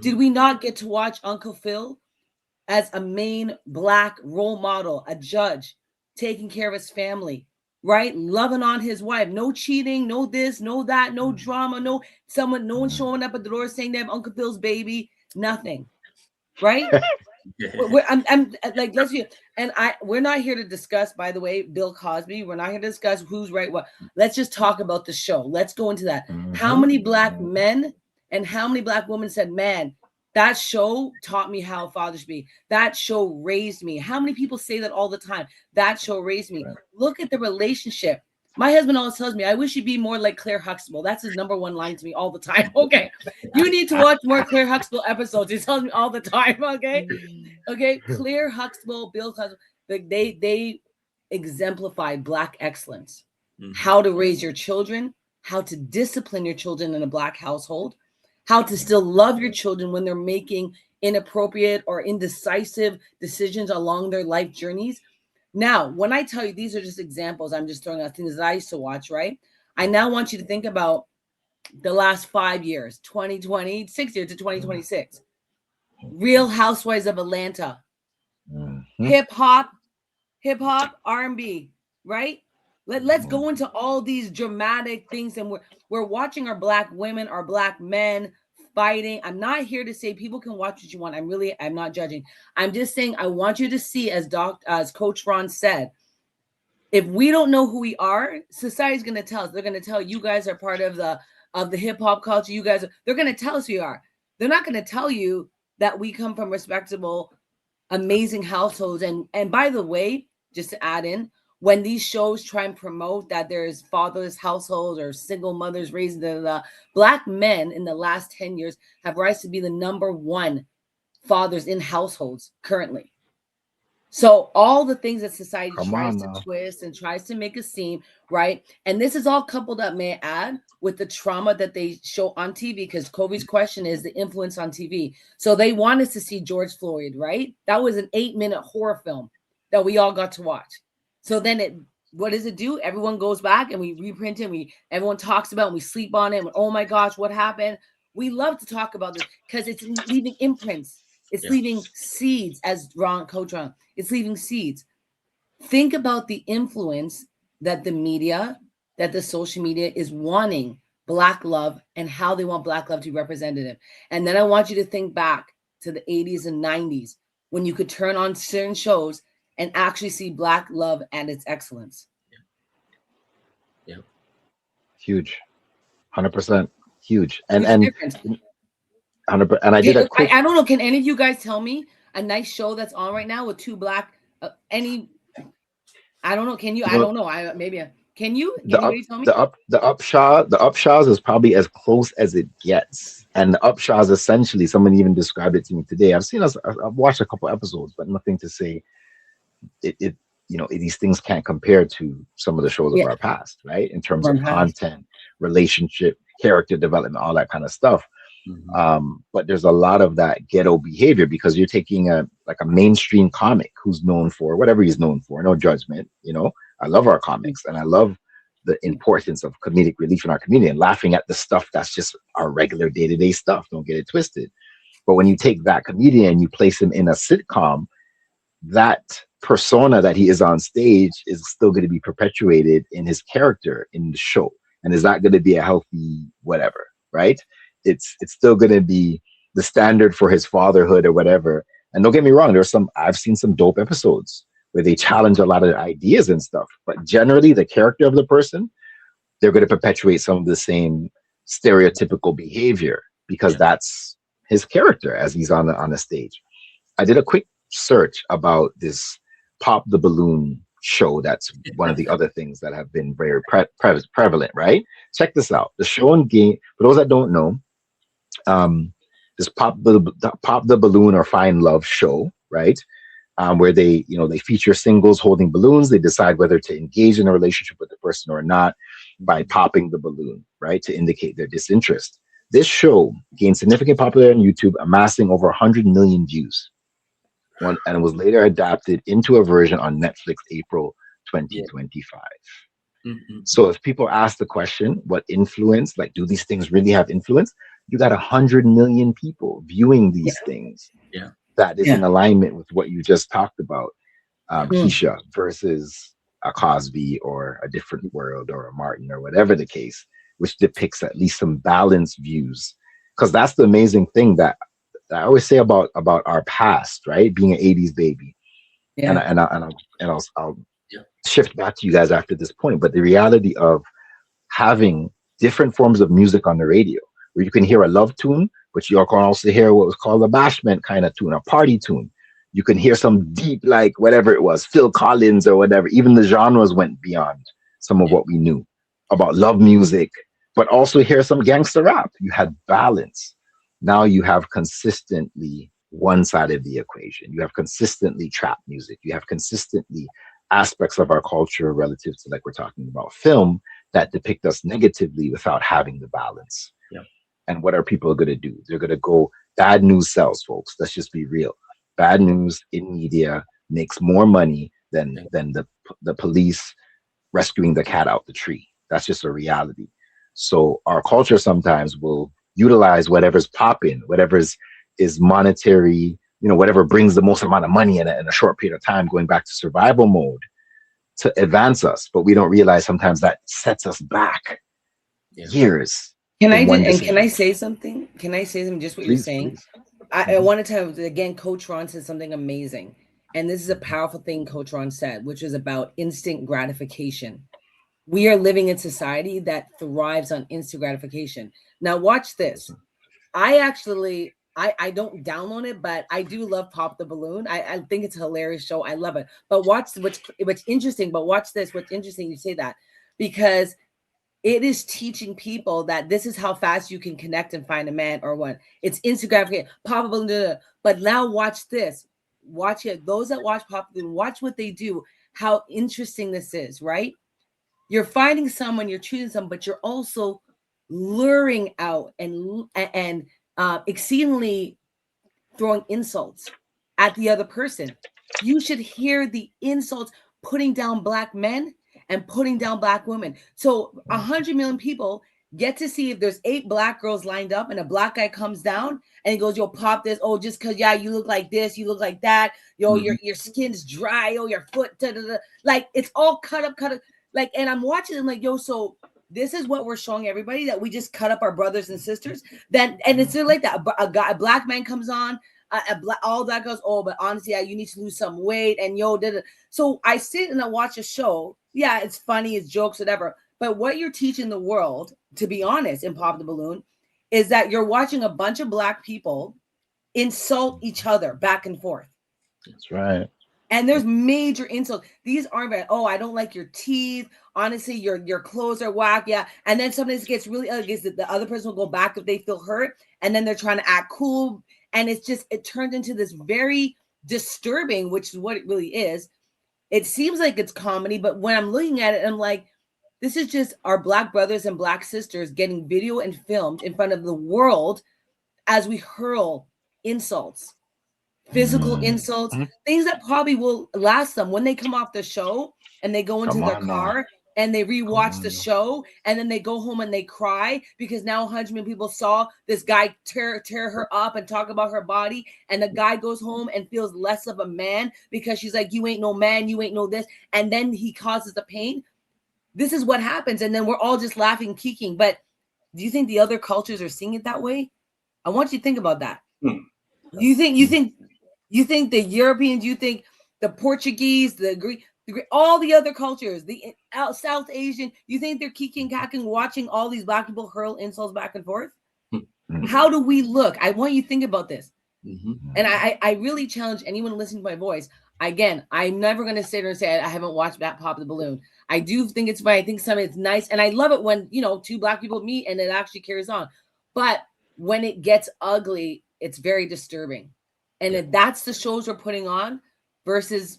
Did we not get to watch Uncle Phil as a main Black role model, a judge, taking care of his family? Right? Loving on his wife. No cheating, no this, no that, no drama, no one showing up at the door saying they have Uncle Phil's baby. Nothing. Right? I'm like, let's see. And we're not here to discuss, by the way, Bill Cosby. We're not here to discuss who's right, what. Let's just talk about the show. Let's go into that. How many Black men and how many Black women said, man, that show taught me how a father should be. That show raised me. How many people say that all the time? That show raised me. Right. Look at the relationship. My husband always tells me, I wish you'd be more like Claire Huxtable. That's his number one line to me all the time. Okay. You need to watch more Claire Huxtable episodes. He tells me all the time. Okay. Okay. Claire Huxtable, Bill Cosby, they exemplified Black excellence. How to raise your children, how to discipline your children in a Black household, how to still love your children when they're making inappropriate or indecisive decisions along their life journeys. Now, when I tell you these are just examples, I'm just throwing out things that I used to watch, right? I now want you to think about the last 5 years, 2020, 6 years to 2026. Real Housewives of Atlanta. Hip hop, R&B, right? Let's go into all these dramatic things, and we're watching our Black women, our Black men fighting. I'm not here to say people can watch what you want. I'm not judging. I'm just saying I want you to see, as Coach Ron said, if we don't know who we are, society's going to tell us. They're going to tell you guys are part of the hip hop culture. They're going to tell us who you are. They're not going to tell you that we come from respectable, amazing households. And by the way, just to add in, when these shows try and promote that there's fatherless households or single mothers raising the Black men in the last 10 years have rise to be the number one fathers in households currently. So all the things that society tries to twist and tries to make us seem, right? And this is all coupled up, may I add, with the trauma that they show on TV, because Kofi's question is the influence on TV. So they want us to see George Floyd, right? That was an 8-minute horror film that we all got to watch. So then what does it do? Everyone goes back and we reprint it. Everyone talks about it and we sleep on it. And, oh my gosh, what happened? We love to talk about this because it's leaving imprints. It's leaving seeds, as Coach Ron. It's leaving seeds. Think about the influence that the media, that the social media is wanting Black love and how they want Black love to be representative. And then I want you to think back to the 80s and 90s when you could turn on certain shows and actually see Black love and its excellence. Yeah. Huge. 100% huge. Huge And difference. 100%. And I did a quick. I don't know. Can any of you guys tell me a nice show that's on right now with two black? I don't know. Can you? I don't know. Can you? Can anybody tell me? The Upshaws is probably as close as it gets. And the Upshaws, essentially, someone even described it to me today. I've watched a couple episodes, but nothing to say it these things can't compare to some of the shows of our past, right? In terms of content, relationship, character development, all that kind of stuff. But there's a lot of that ghetto behavior because you're taking a mainstream comic who's known for whatever he's known for. No judgment, I love our comics and I love the importance of comedic relief in our community and laughing at the stuff that's just our regular day-to-day stuff. Don't get it twisted. But when you take that comedian and you place him in a sitcom, that persona that he is on stage is still going to be perpetuated in his character in the show. And is that going to be a healthy whatever, right? It's still going to be the standard for his fatherhood or whatever. And don't get me wrong, I've seen some dope episodes where they challenge a lot of ideas and stuff, but generally the character of the person, they're going to perpetuate some of the same stereotypical behavior because that's his character as he's on the stage. I did a quick search about this Pop the Balloon show. That's one of the other things that have been very prevalent, right? Check this out. The show and game, for those that don't know, this Pop the Balloon or Find Love show, right? Where they feature singles holding balloons. They decide whether to engage in a relationship with the person or not by popping the balloon, right? To indicate their disinterest. This show gained significant popularity on YouTube, amassing over 100 million views. And it was later adapted into a version on Netflix April 2025. So if people ask the question, what influence, do these things really have influence? You got 100 million people viewing these things. Yeah. That is in alignment with what you just talked about, Kisha, versus a Cosby or a Different World or a Martin or whatever the case, which depicts at least some balanced views. Because that's the amazing thing that I always say about our past, right? Being an 80s baby. Yeah. And I'll shift back to you guys after this point. But the reality of having different forms of music on the radio, where you can hear a love tune, but you can also hear what was called a bashment kind of tune, a party tune. You can hear some deep, whatever it was, Phil Collins or whatever. Even the genres went beyond some of what we knew about love music, but also hear some gangster rap. You had balance. Now you have consistently one side of the equation. You have consistently trap music. You have consistently aspects of our culture relative to, we're talking about film, that depict us negatively without having the balance. Yeah. And what are people going to do? They're going to go, bad news sells, folks. Let's just be real. Bad news in media makes more money than the police rescuing the cat out the tree. That's just a reality. So our culture sometimes will utilize whatever's popping, whatever is monetary, whatever brings the most amount of money in a short period of time, going back to survival mode to advance us. But we don't realize sometimes that sets us back years. Can I say something? Can I say something? Just what you're saying. I wanted to, again, Coach Ron said something amazing. And this is a powerful thing Coach Ron said, which is about instant gratification. We are living in society that thrives on instant gratification. Now watch this. I don't download it, but I do love Pop the Balloon. I think it's a hilarious show. I love it. But watch what's interesting. But watch this. What's interesting, you say that, because it is teaching people that this is how fast you can connect and find a man or what. It's instant gratification. Pop the Balloon. But now watch this. Watch it. Those that watch Pop the Balloon, watch what they do. How interesting this is, right? You're finding someone, you're choosing someone, but you're also luring out and exceedingly throwing insults at the other person. You should hear the insults, putting down Black men and putting down Black women. So 100 million people get to see if there's 8 Black girls lined up and a Black guy comes down and he goes, yo, pop this. Oh, just because, you look like this, you look like that. Yo, your skin's dry. Oh, your foot. It's all cut up. And I'm watching them like, yo, so this is what we're showing everybody, that we just cut up our brothers and sisters. And it's like that. A Black man comes on, all that goes, oh, but honestly, you need to lose some weight. And so I sit and I watch a show. Yeah, it's funny, it's jokes, whatever. But what you're teaching the world, to be honest, in Pop the Balloon, is that you're watching a bunch of Black people insult each other back and forth. That's right. And there's major insults. These aren't bad. Oh, I don't like your teeth. Honestly, your clothes are whack. Yeah. And then sometimes it gets really ugly. The other person will go back if they feel hurt. And then they're trying to act cool. And it turns into this very disturbing, which is what it really is. It seems like it's comedy, but when I'm looking at it, I'm like, this is just our Black brothers and Black sisters getting video and filmed in front of the world as we hurl insults. Physical insults, things that probably will last them when they come off the show and they go into their car and they rewatch the show, and then they go home and they cry because now 100 million people saw this guy tear her up and talk about her body, and the guy goes home and feels less of a man because she's like, you ain't no man, you ain't no this, and then he causes the pain. This is what happens, and then we're all just laughing, kicking. But do you think the other cultures are seeing it that way? I want you to think about that. You think the Europeans, you think the Portuguese, the Greek, all the other cultures, the South Asian, you think they're kicking, cacking, watching all these Black people hurl insults back and forth? How do we look? I want you to think about this. And I really challenge anyone listening to my voice. Again, I'm never going to sit there and say I haven't watched that Pop the Balloon. I do think it's funny. I think some of it's nice. And I love it when, two Black people meet and it actually carries on. But when it gets ugly, it's very disturbing. And if that's the shows we're putting on versus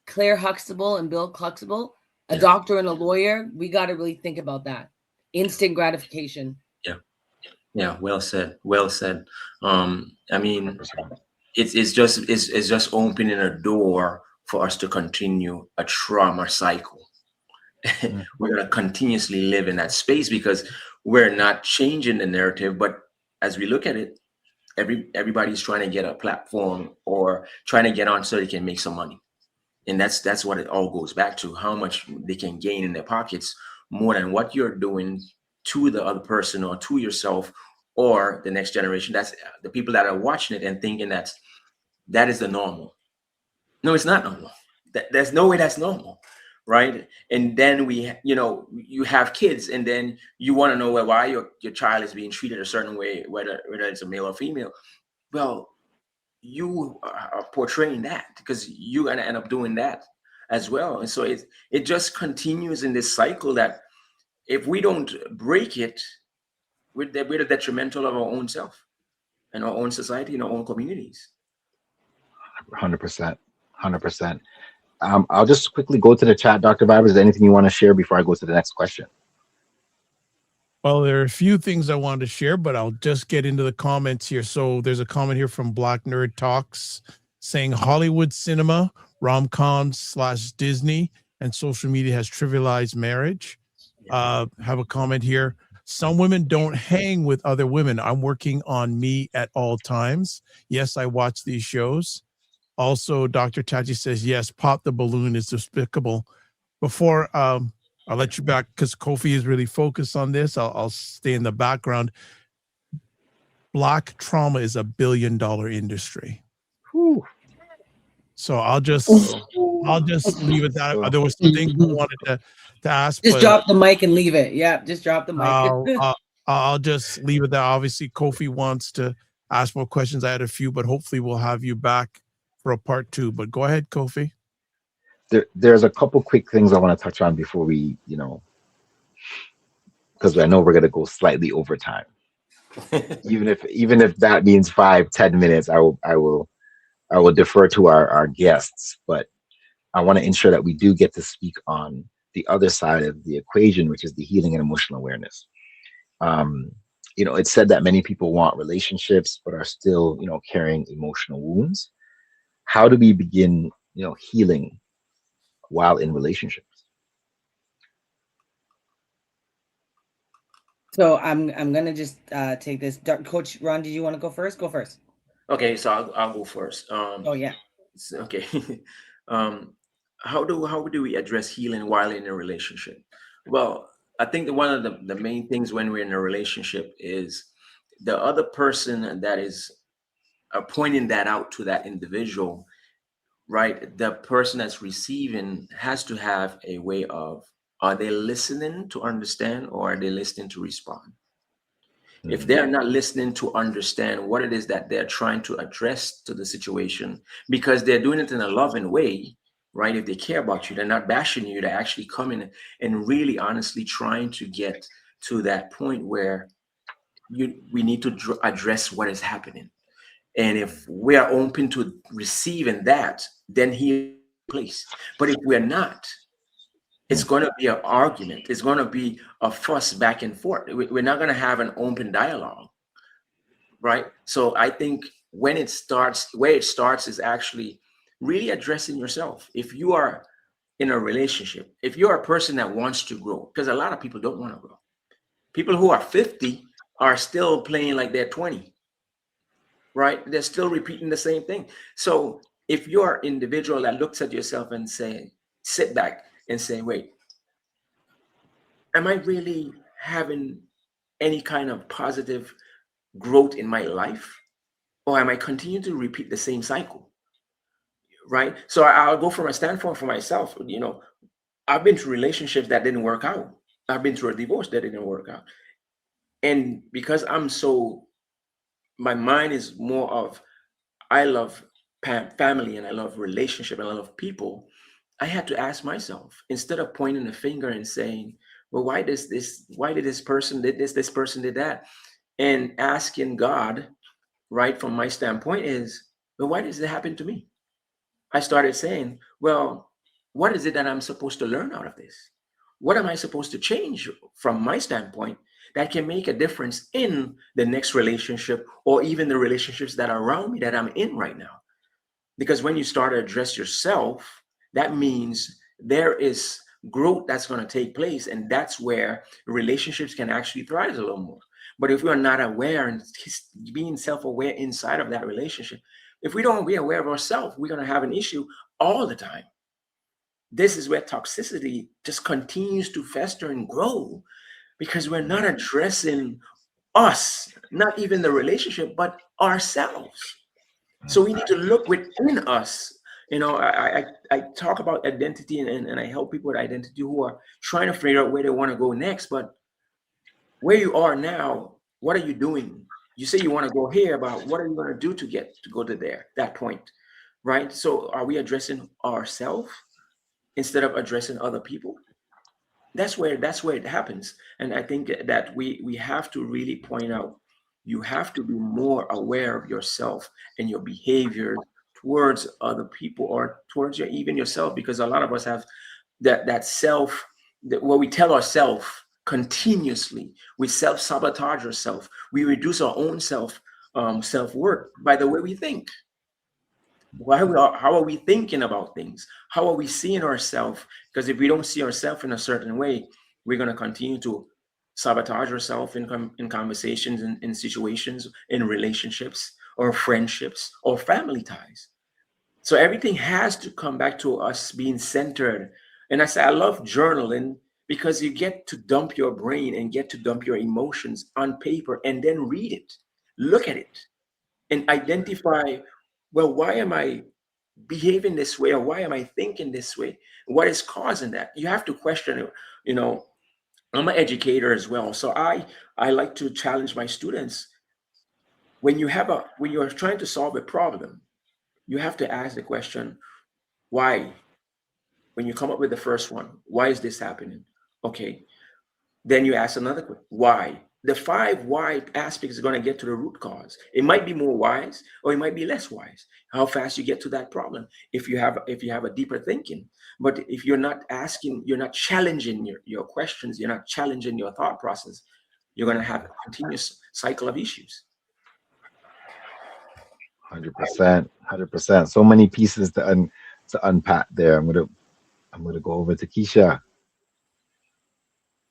Claire Huxtable and Bill Huxtable, a doctor and a lawyer, we got to really think about that. Instant gratification. Yeah. Well said. I mean, it's just opening a door for us to continue a trauma cycle. We're going to continuously live in that space because we're not changing the narrative. But as we look at it, everybody's trying to get a platform or trying to get on so they can make some money. And that's what it all goes back to, how much they can gain in their pockets more than what you're doing to the other person or to yourself or the next generation. That's the people that are watching it and thinking that is the normal. No, it's not normal. There's no way that's normal, right? And then you have kids, and then you want to know why your child is being treated a certain way, whether it's a male or female. Well, you are portraying that because you're going to end up doing that as well. And so it just continues in this cycle that if we don't break it, we're detrimental of our own self and our own society and our own communities. 100%. I'll just quickly go to the chat, Dr. Vibe. Is there anything you want to share before I go to the next question? Well, there are a few things I wanted to share, but I'll just get into the comments here. So there's a comment here from Black Nerd Talks saying Hollywood cinema, rom-coms / Disney, and social media has trivialized marriage. Have a comment here. Some women don't hang with other women. I'm working on me at all times. Yes, I watch these shows. Also, Dr. Tachi says, yes, Pop the Balloon is despicable. Before I'll let you back because Kofi is really focused on this. I'll stay in the background. Black trauma is $1 billion industry. Whew. So I'll just leave it that. There was some things I wanted to ask. Just drop the mic and leave it. Yeah, just drop the mic. I'll just leave it there. Obviously, Kofi wants to ask more questions. I had a few, but hopefully we'll have you back for a part 2. But go ahead, Kofi. There's a couple quick things I want to touch on before we, because I know we're going to go slightly over time. even if that means 5-10 minutes, I will defer to our guests, but I want to ensure that we do get to speak on the other side of the equation, which is the healing and emotional awareness. It's said that many people want relationships, but are still, carrying emotional wounds. How do we begin, healing while in relationships? So I'm gonna just take this. Coach Ron, did you want to go first? Go first. Okay, so I'll go first. Oh yeah. Okay. How do we address healing while in a relationship? Well, I think that one of the main things when we're in a relationship is the other person that is pointing that out to that individual, right? The person that's receiving has to have a way of Are they listening to understand, or are they listening to respond? If they're not listening to understand what it is that they're trying to address to the situation, because they're doing it in a loving way, right? If they care about you, they're not bashing you, they're actually coming and really honestly trying to get to that point where we need to address what is happening. And if we are open to receiving that, then he place. But if we're not, it's going to be an argument. It's going to be a fuss back and forth. We're not going to have an open dialogue, right? So I think when it starts, where it starts is actually really addressing yourself. If you are in a relationship, if you're a person that wants to grow, because a lot of people don't want to grow. People who are 50 are still playing like they're 20, right? They're still repeating the same thing. So if you're an individual that looks at yourself and sit back and say, wait, am I really having any kind of positive growth in my life? Or am I continuing to repeat the same cycle? Right? So I'll go from a standpoint for myself. I've been through relationships that didn't work out. I've been through a divorce that didn't work out. And because my mind is more of, I love family and I love relationship and I love people. I had to ask myself, instead of pointing the finger and saying, well, why did this person did this person did that? And asking God, right, from my standpoint is, well, why does it happen to me? I started saying, well, what is it that I'm supposed to learn out of this? What am I supposed to change from my standpoint that can make a difference in the next relationship or even the relationships that are around me that I'm in right now? Because when you start to address yourself, that means there is growth that's going to take place. And that's where relationships can actually thrive a little more. But if we are not aware and being self-aware inside of that relationship, if we don't be aware of ourselves, we're going to have an issue all the time. This is where toxicity just continues to fester and grow, because we're not addressing us, not even the relationship, but ourselves. So we need to look within us. I talk about identity and I help people with identity who are trying to figure out where they want to go next. But where you are now, what are you doing? You say you want to go here, but what are you going to do to go to that point, right? So are we addressing ourselves instead of addressing other people? That's where it happens. And I think that we have to really point out, you have to be more aware of yourself and your behavior towards other people or towards even yourself, because a lot of us have that self, what we tell ourselves continuously. We self-sabotage ourselves. We reduce our own self-worth by the way we think. How are we thinking about things? How are we seeing ourselves? Because if we don't see ourselves in a certain way, we're going to continue to sabotage ourselves in conversations, in situations, in relationships or friendships or family ties. So everything has to come back to us being centered. And I love journaling, because you get to dump your brain and get to dump your emotions on paper and then read it, look at it, and identify, well, why am I behaving this way, or why am I thinking this way? What is causing that? You have to question it. I'm an educator as well, so I like to challenge my students. When you are trying to solve a problem, you have to ask the question, why? When you come up with the first one, why is this happening? Okay, then you ask another question, why? The 5 why aspects are going to get to the root cause. It might be more wise, or it might be less wise. How fast you get to that problem, if you have a deeper thinking. But if you're not asking, you're not challenging your questions, you're not challenging your thought process, you're going to have a continuous cycle of issues. 100%. So many pieces to unpack there. I'm gonna go over to Kisha.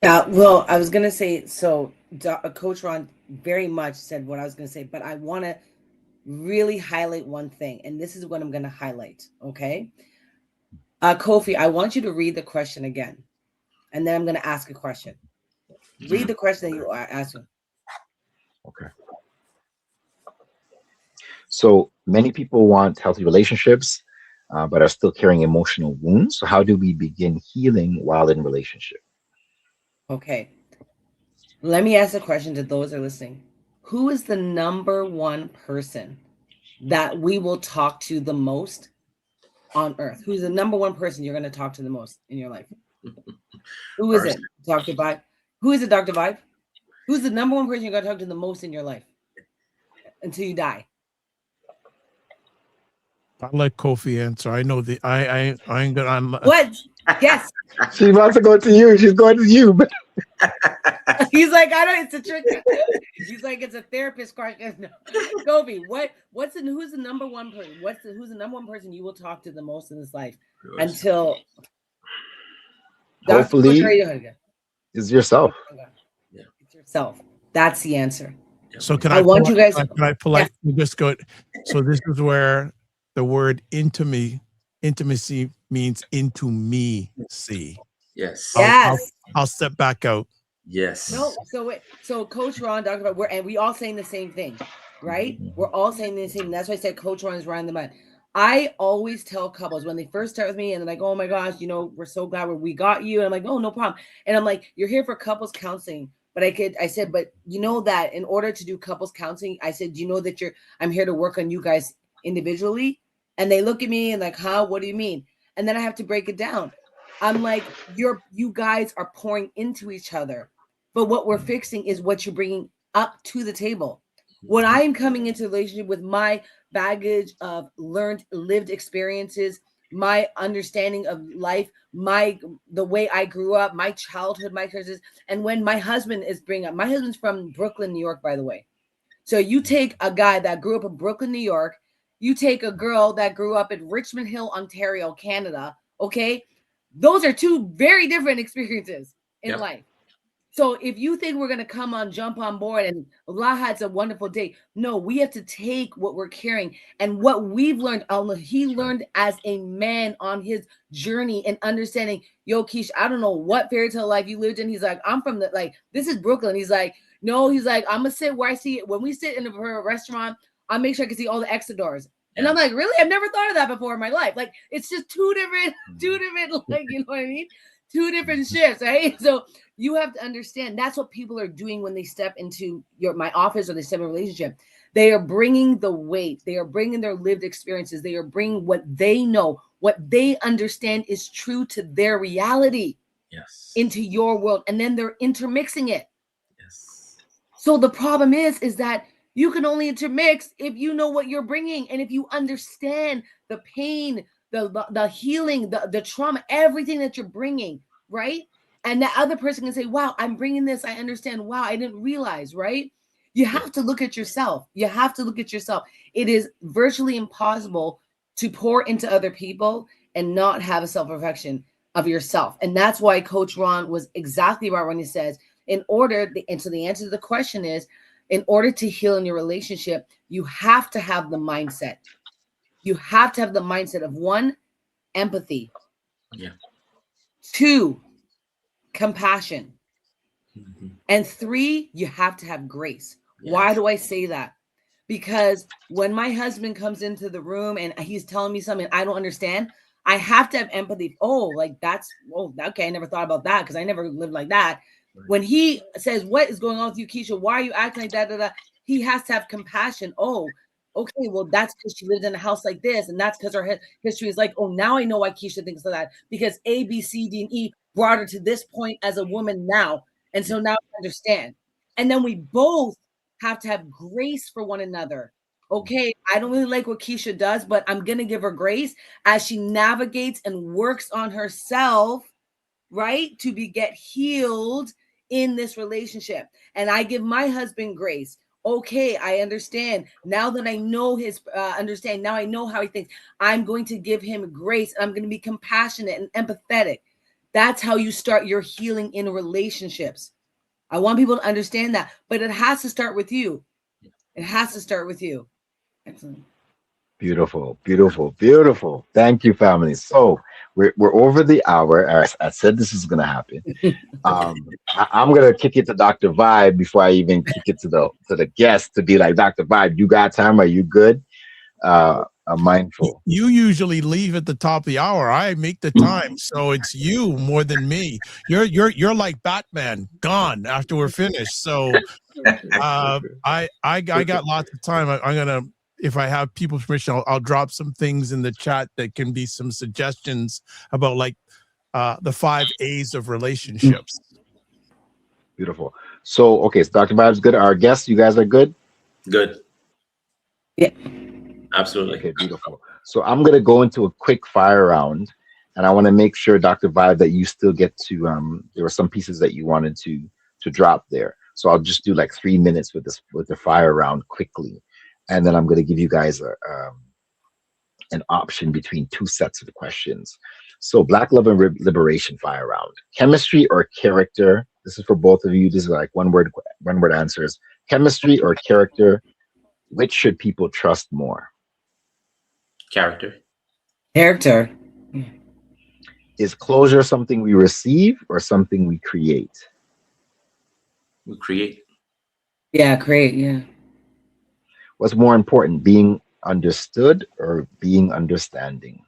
Yeah, well, I was going to say, so Coach Ron very much said what I was going to say, but I want to really highlight one thing, and this is what I'm going to highlight, okay? Kofi, I want you to read the question again, and then I'm going to ask a question. Read the question that you are asking. Okay. So many people want healthy relationships, but are still carrying emotional wounds. So how do we begin healing while in relationship? Okay. Let me ask a question to those that are listening. Who is the number one person that we will talk to the most on earth? Who's the number one person you're going to talk to the most in your life? Who is it? Dr. Vibe? Who is it, Dr. Vibe? Who's the number one person you're going to talk to the most in your life until you die? I'll let Kofi answer. I know I ain't gonna. What? Yes. She's about to go to you. She's going to you. He's like, I don't. It's a trick. He's like, it's a therapist question. No. Kofi, who's the number one person? Who's the number one person you will talk to the most in this life until? Hopefully, it's yourself. Yeah. It's yourself. That's the answer. So can I want you guys? Can I politely just go? So this is where the word intimacy means into me. See. Yes. Yes. I'll step back out. Yes. No. So Coach Ron, Dr. Vibe, and we all saying the same thing, right? We're all saying the same. That's why I said Coach Ron is right in the mud. I always tell couples when they first start with me and they're like, oh my gosh, we're so glad we got you. And I'm like, oh, no problem. And I'm like, you're here for couples counseling. But I said, but you know that in order to do couples counseling, I said, you know that I'm here to work on you guys individually. And they look at me and like, huh, what do you mean? And then I have to break it down. I'm like, you guys are pouring into each other. But what we're fixing is what you're bringing up to the table. When I am coming into a relationship with my baggage of lived experiences, my understanding of life, the way I grew up, my childhood, my experiences, and when my husband is bringing up, my husband's from Brooklyn, New York, by the way. So you take a guy that grew up in Brooklyn, New York, you take a girl that grew up in Richmond Hill, Ontario, Canada, okay? Those are two very different experiences in life. So if you think we're going to jump on board and Laha, it's a wonderful day. No, we have to take what we're carrying and what we've learned. He learned as a man on his journey and understanding, yo, Kisha, I don't know what fairy tale life you lived in. He's like, I'm from this is Brooklyn. He's like, no, he's like, I'm going to sit where I see it. When we sit in a restaurant, I make sure I can see all the exit doors. And I'm like, really? I've never thought of that before in my life. Like, it's just two different, like, you know what I mean? Two different shifts, right? So you have to understand that's what people are doing when they step into my office or they step in a relationship. They are bringing the weight. They are bringing their lived experiences. They are bringing what they know, what they understand is true to their reality into your world. And then they're intermixing it. Yes. So the problem is that you can only intermix if you know what you're bringing. And if you understand the pain, the healing, the trauma, everything that you're bringing, right? And the other person can say, wow, I'm bringing this. I understand. Wow, I didn't realize, right? You have to look at yourself. You have to look at yourself. It is virtually impossible to pour into other people and not have a self-reflection of yourself. And that's why Coach Ron was exactly right when he says, the answer to the question is, in order to heal in your relationship, you have to have the mindset. You have to have the mindset of 1, empathy. 2, compassion. And 3, you have to have grace. Why do I say that? Because when my husband comes into the room and he's telling me something I don't understand, I have to have empathy. Okay, I never thought about that because I never lived like that. When he says, what is going on with you, Kisha? Why are you acting like that? He has to have compassion. Oh, okay, well, that's because she lived in a house like this. And that's because her history is like, oh, now I know why Kisha thinks of that. Because A, B, C, D, and E brought her to this point as a woman now. And so now I understand. And then we both have to have grace for one another. Okay, I don't really like what Kisha does, but I'm going to give her grace as she navigates and works on herself, right, to get healed in this relationship. And I give my husband grace. Okay, I understand. Now that I know his understand, now I know how he thinks. I'm going to give him grace. I'm going to be compassionate and empathetic. That's how you start your healing in relationships. I want people to understand that, but it has to start with you. It has to start with you. Excellent. Beautiful, beautiful, beautiful. Thank you, family. So we're over the hour. I said this is going to happen. I'm going to kick it to Dr. Vibe before I even kick it to the guest to be like, Dr. Vibe, you got time? Are you good? I'm mindful. You usually leave at the top of the hour. I make the time, so it's you more than me. You're like Batman, gone after we're finished. So I got lots of time. I'm gonna, if I have people's permission, I'll drop some things in the chat that can be some suggestions about like the 5 A's of relationships. Beautiful. So okay, so Dr. Vibe's good. Our guests, you guys are good? Good. Yeah. Absolutely. Okay, beautiful. So I'm gonna go into a quick fire round, and I want to make sure, Dr. Vibe, that you still get to there were some pieces that you wanted to drop there. So I'll just do like 3 minutes with the fire round quickly, and then I'm gonna give you guys an option between 2 sets of questions. So Black Love and Liberation fire round. Chemistry or character? This is for both of you. This is like one word answers. Chemistry or character? Which should people trust more? Character. Character. Is closure something we receive or something we create? We create. Yeah, create. Yeah. What's more important, being understood or being understanding?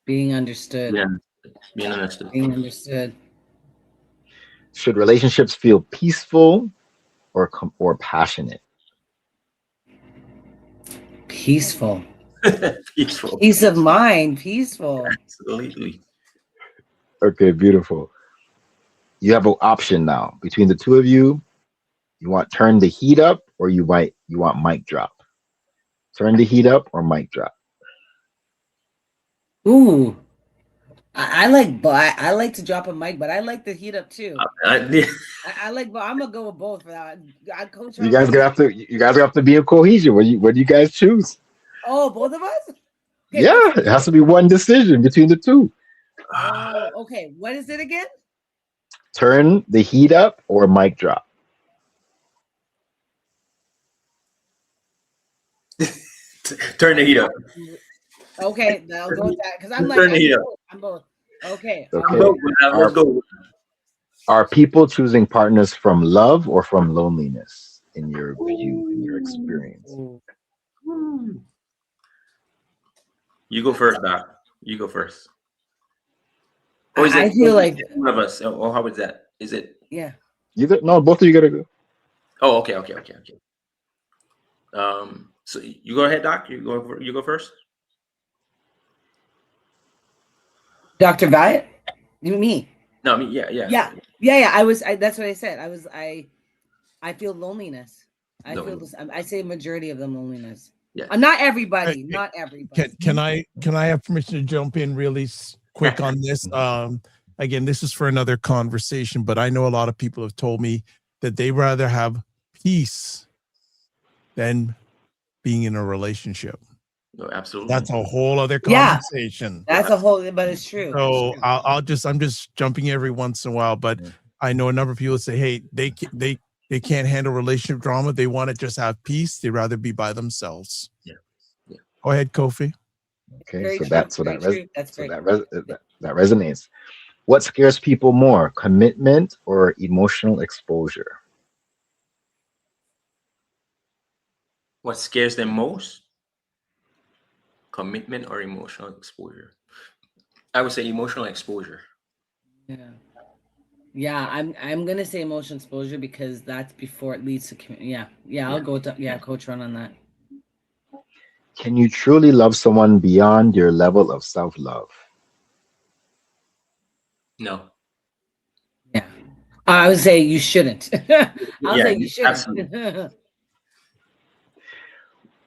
Being understood. Yeah. Being understood. Being understood. Should relationships feel peaceful or passionate? Peaceful. Peaceful. Peace of mind. Peaceful. Absolutely. Okay, beautiful. You have an option now between the two of you. You want turn the heat up or you want mic drop? Turn the heat up or mic drop? Ooh. I like to drop a mic, but I like the heat up too. I like, but I'm gonna go with both for that. Coach, You guys gonna have to be a cohesion. What do you guys choose? Oh, both of us? Okay, Yeah, it has to be one decision between the two. Oh, okay. What is it again? Turn the heat up or mic drop? Turn the heat up. Okay, I'll go with that because I'm like, I'm both. Okay. Okay. Let's go. Are people choosing partners from love or from loneliness in your view, in your experience? You go first, Doc. You go first. Or is I feel like one of us. Or how is that? Is it? Yeah. No, both of you gotta go. Oh, okay. So you go ahead, Doc. You go first. Dr. Vyatt? Me? No, me. Yeah. That's what I said. I feel loneliness. I say a majority of them loneliness. Yeah. Not everybody. Not everybody. Can I have permission to jump in really quick on this? Again, this is for another conversation, but I know a lot of people have told me that they rather have peace than being in a relationship. No, absolutely. That's a whole other conversation. That's a whole, but it's true. So I'm just jumping every once in a while, but I know a number of people say, hey, they can't handle relationship drama. They want to just have peace. They'd rather be by themselves. Yeah. Go ahead, Kofi. Okay, that resonates. What scares people more, commitment or emotional exposure? What scares them most? Commitment or emotional exposure? I would say emotional exposure. Yeah, I'm gonna say emotional exposure because that's before it leads to I'll go with Coach Ron on that. Can you truly love someone beyond your level of self-love? No. Yeah, I would say you shouldn't. I'll say you shouldn't.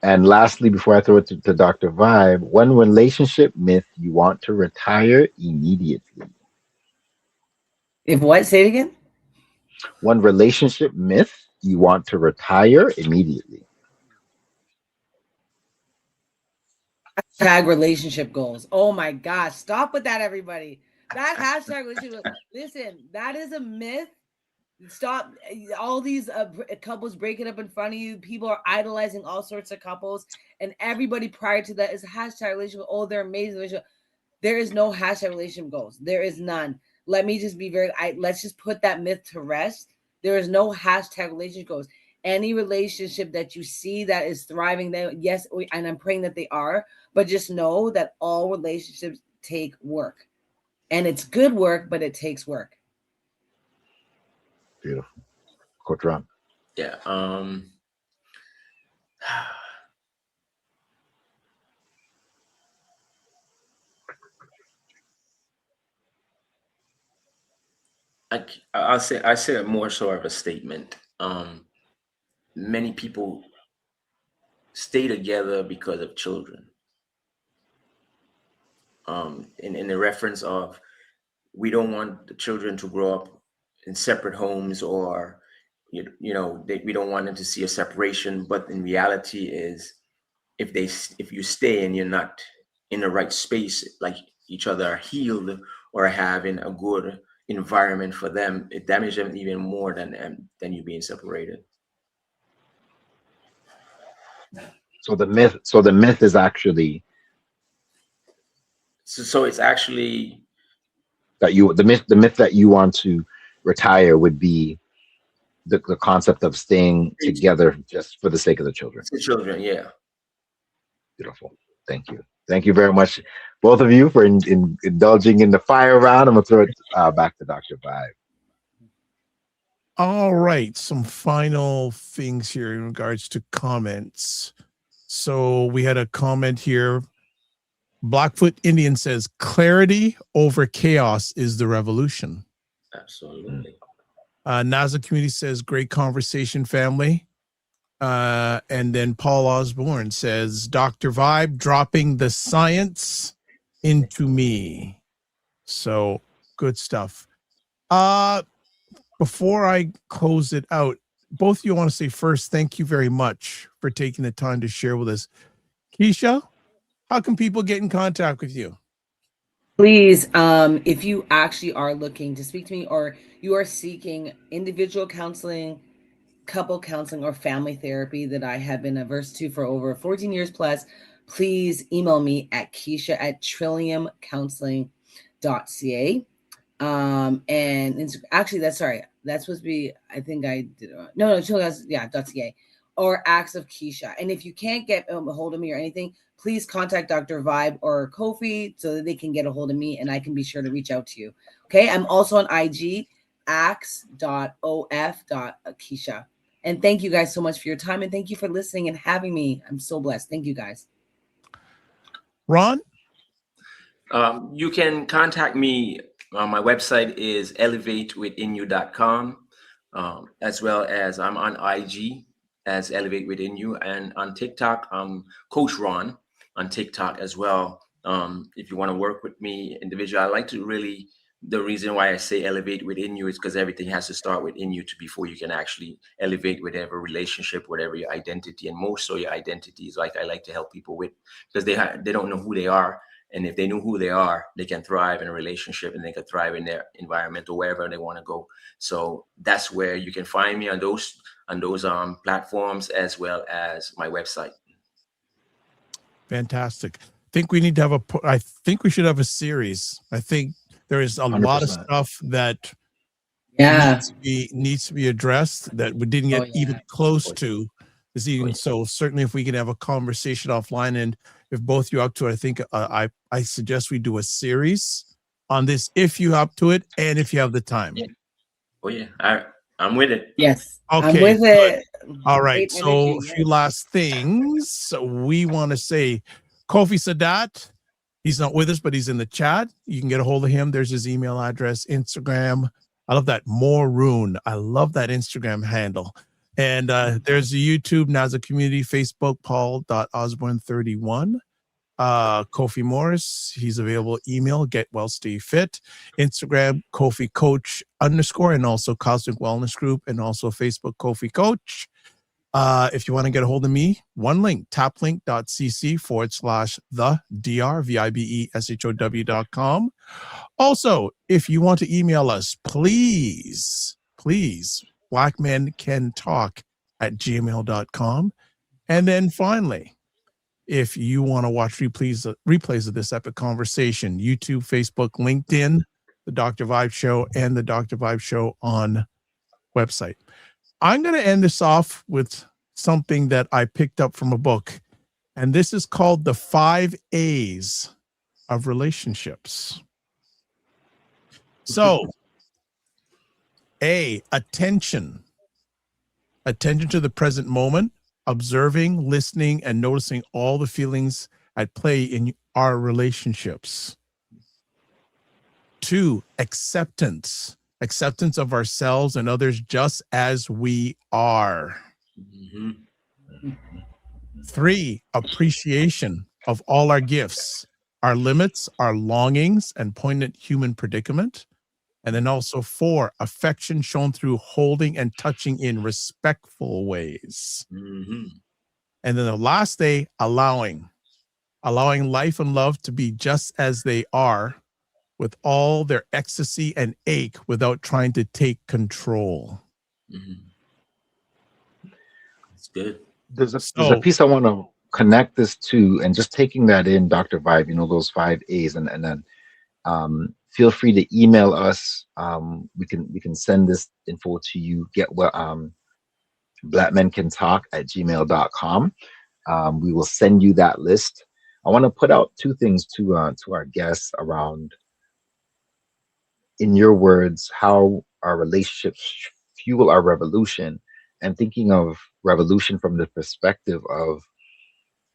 And lastly, before I throw it to Dr. Vibe, one relationship myth you want to retire immediately. If what? Say it again. One relationship myth you want to retire immediately. Hashtag relationship goals. Oh my gosh. Stop with that, everybody. That hashtag relationship goals. Listen, that is a myth. Stop. All these couples breaking up in front of you. People are idolizing all sorts of couples. And everybody prior to that is hashtag relationship. Oh, they're amazing. There is no hashtag relationship goals. There is none. Let me just be let's just put that myth to rest. There is no hashtag relationship goals. any relationship that you see that is thriving, then yes, and I'm praying that they are, but just know that all relationships take work, and it's good work, but it takes work. Beautiful. Coach Ron. Yeah. I say it more so of a statement. Many people stay together because of children. In the reference of, we don't want the children to grow up in separate homes, or we don't want them to see a separation. But in reality is, if you stay and you're not in the right space, like each other are healed or having a good environment for them, it damages them even more than you being separated. So the myth is actually so it's actually that the myth that you want to retire would be the concept of staying together just for the sake of the children. The children, yeah. Beautiful. Thank you. Thank you very much, both of you, for indulging in the fire round. I'm gonna throw it back to Dr. Vibe. All right, some final things here in regards to comments. So we had a comment here. Blackfoot Indian says, clarity over chaos is the revolution. Absolutely. NASA Community says, great conversation, family. And then Paul Osbourne says, Dr. Vibe dropping the science into me. So good stuff. Before I close it out, both of you want to say first, thank you very much for taking the time to share with us. Kisha, how can people get in contact with you? Please, if you actually are looking to speak to me, or you are seeking individual counseling, couple counseling, or family therapy that I have been averse to for over 14 years plus, please email me at Kisha@trilliumcounseling.ca. And actually, that's supposed to be, I think I did, .ca, or Acts of Kisha. And if you can't get a hold of me or anything, please contact Dr. Vibe or Kofi so that they can get a hold of me, and I can be sure to reach out to you. Okay. I'm also on IG, acts.of.Kisha. And thank you guys so much for your time, and thank you for listening and having me. I'm so blessed. Thank you guys. Ron? You can contact me. My website is elevatewithinyou.com, as well as I'm on IG as Elevate Within You, and on TikTok, I'm Coach Ron on TikTok as well. If you want to work with me individually, I like to really, the reason why I say elevate within you is because everything has to start within you before you can actually elevate whatever relationship, whatever your identity, and most so your identity is like I like to help people with, because they don't know who they are. And if they know who they are, they can thrive in a relationship, and they can thrive in their environment or wherever they want to go. So that's where you can find me on those platforms, as well as my website. Fantastic. I think we should have a series. I think there is a 100%. Lot of stuff that needs to be addressed that we didn't get even close to this evening. So certainly if we can have a conversation offline, and if both you up to it, I think I suggest we do a series on this if you up to it and if you have the time. Yeah. Oh yeah, I'm with it. Yes. Okay. I'm with it. All right. So a few last things. So we want to say Kofi Sadat, he's not with us, but he's in the chat. You can get a hold of him. There's his email address, Instagram. I love that. Maroon. I love that Instagram handle. And there's the YouTube, NASA Community, Facebook, Paul.Osbourne31. Kofi Morris, he's available. Email, Get Well Stay Fit. Instagram, Kofi Coach _ and also Cosmic Wellness Group, and also Facebook, Kofi Coach. If you want to get a hold of me, one link, taplink.cc/the_VIBESHOW.com. Also, if you want to email us, please, blackmencantalk@gmail.com. And then finally, if you want to watch replays of this epic conversation, YouTube, Facebook, LinkedIn, The Dr. Vibe Show, and The Dr. Vibe Show on website. I'm going to end this off with something that I picked up from a book, and this is called the 5 A's of relationships. So, A, attention. Attention to the present moment, observing, listening, and noticing all the feelings at play in our relationships. 2, acceptance. Acceptance of ourselves and others just as we are. 3, appreciation of all our gifts, our limits, our longings, and poignant human predicament. And then also 4, affection shown through holding and touching in respectful ways. And then the last A, allowing life and love to be just as they are, with all their ecstasy and ache without trying to take control. That's good. There's a piece I want to connect this to, and just taking that in, Dr. Vibe, you know, those 5 A's, and then feel free to email us. We can send this info to you. Get what blackmencantalk@gmail.com. We will send you that list. I want to put out 2 things to our guests around, in your words, how our relationships fuel our revolution, and thinking of revolution from the perspective of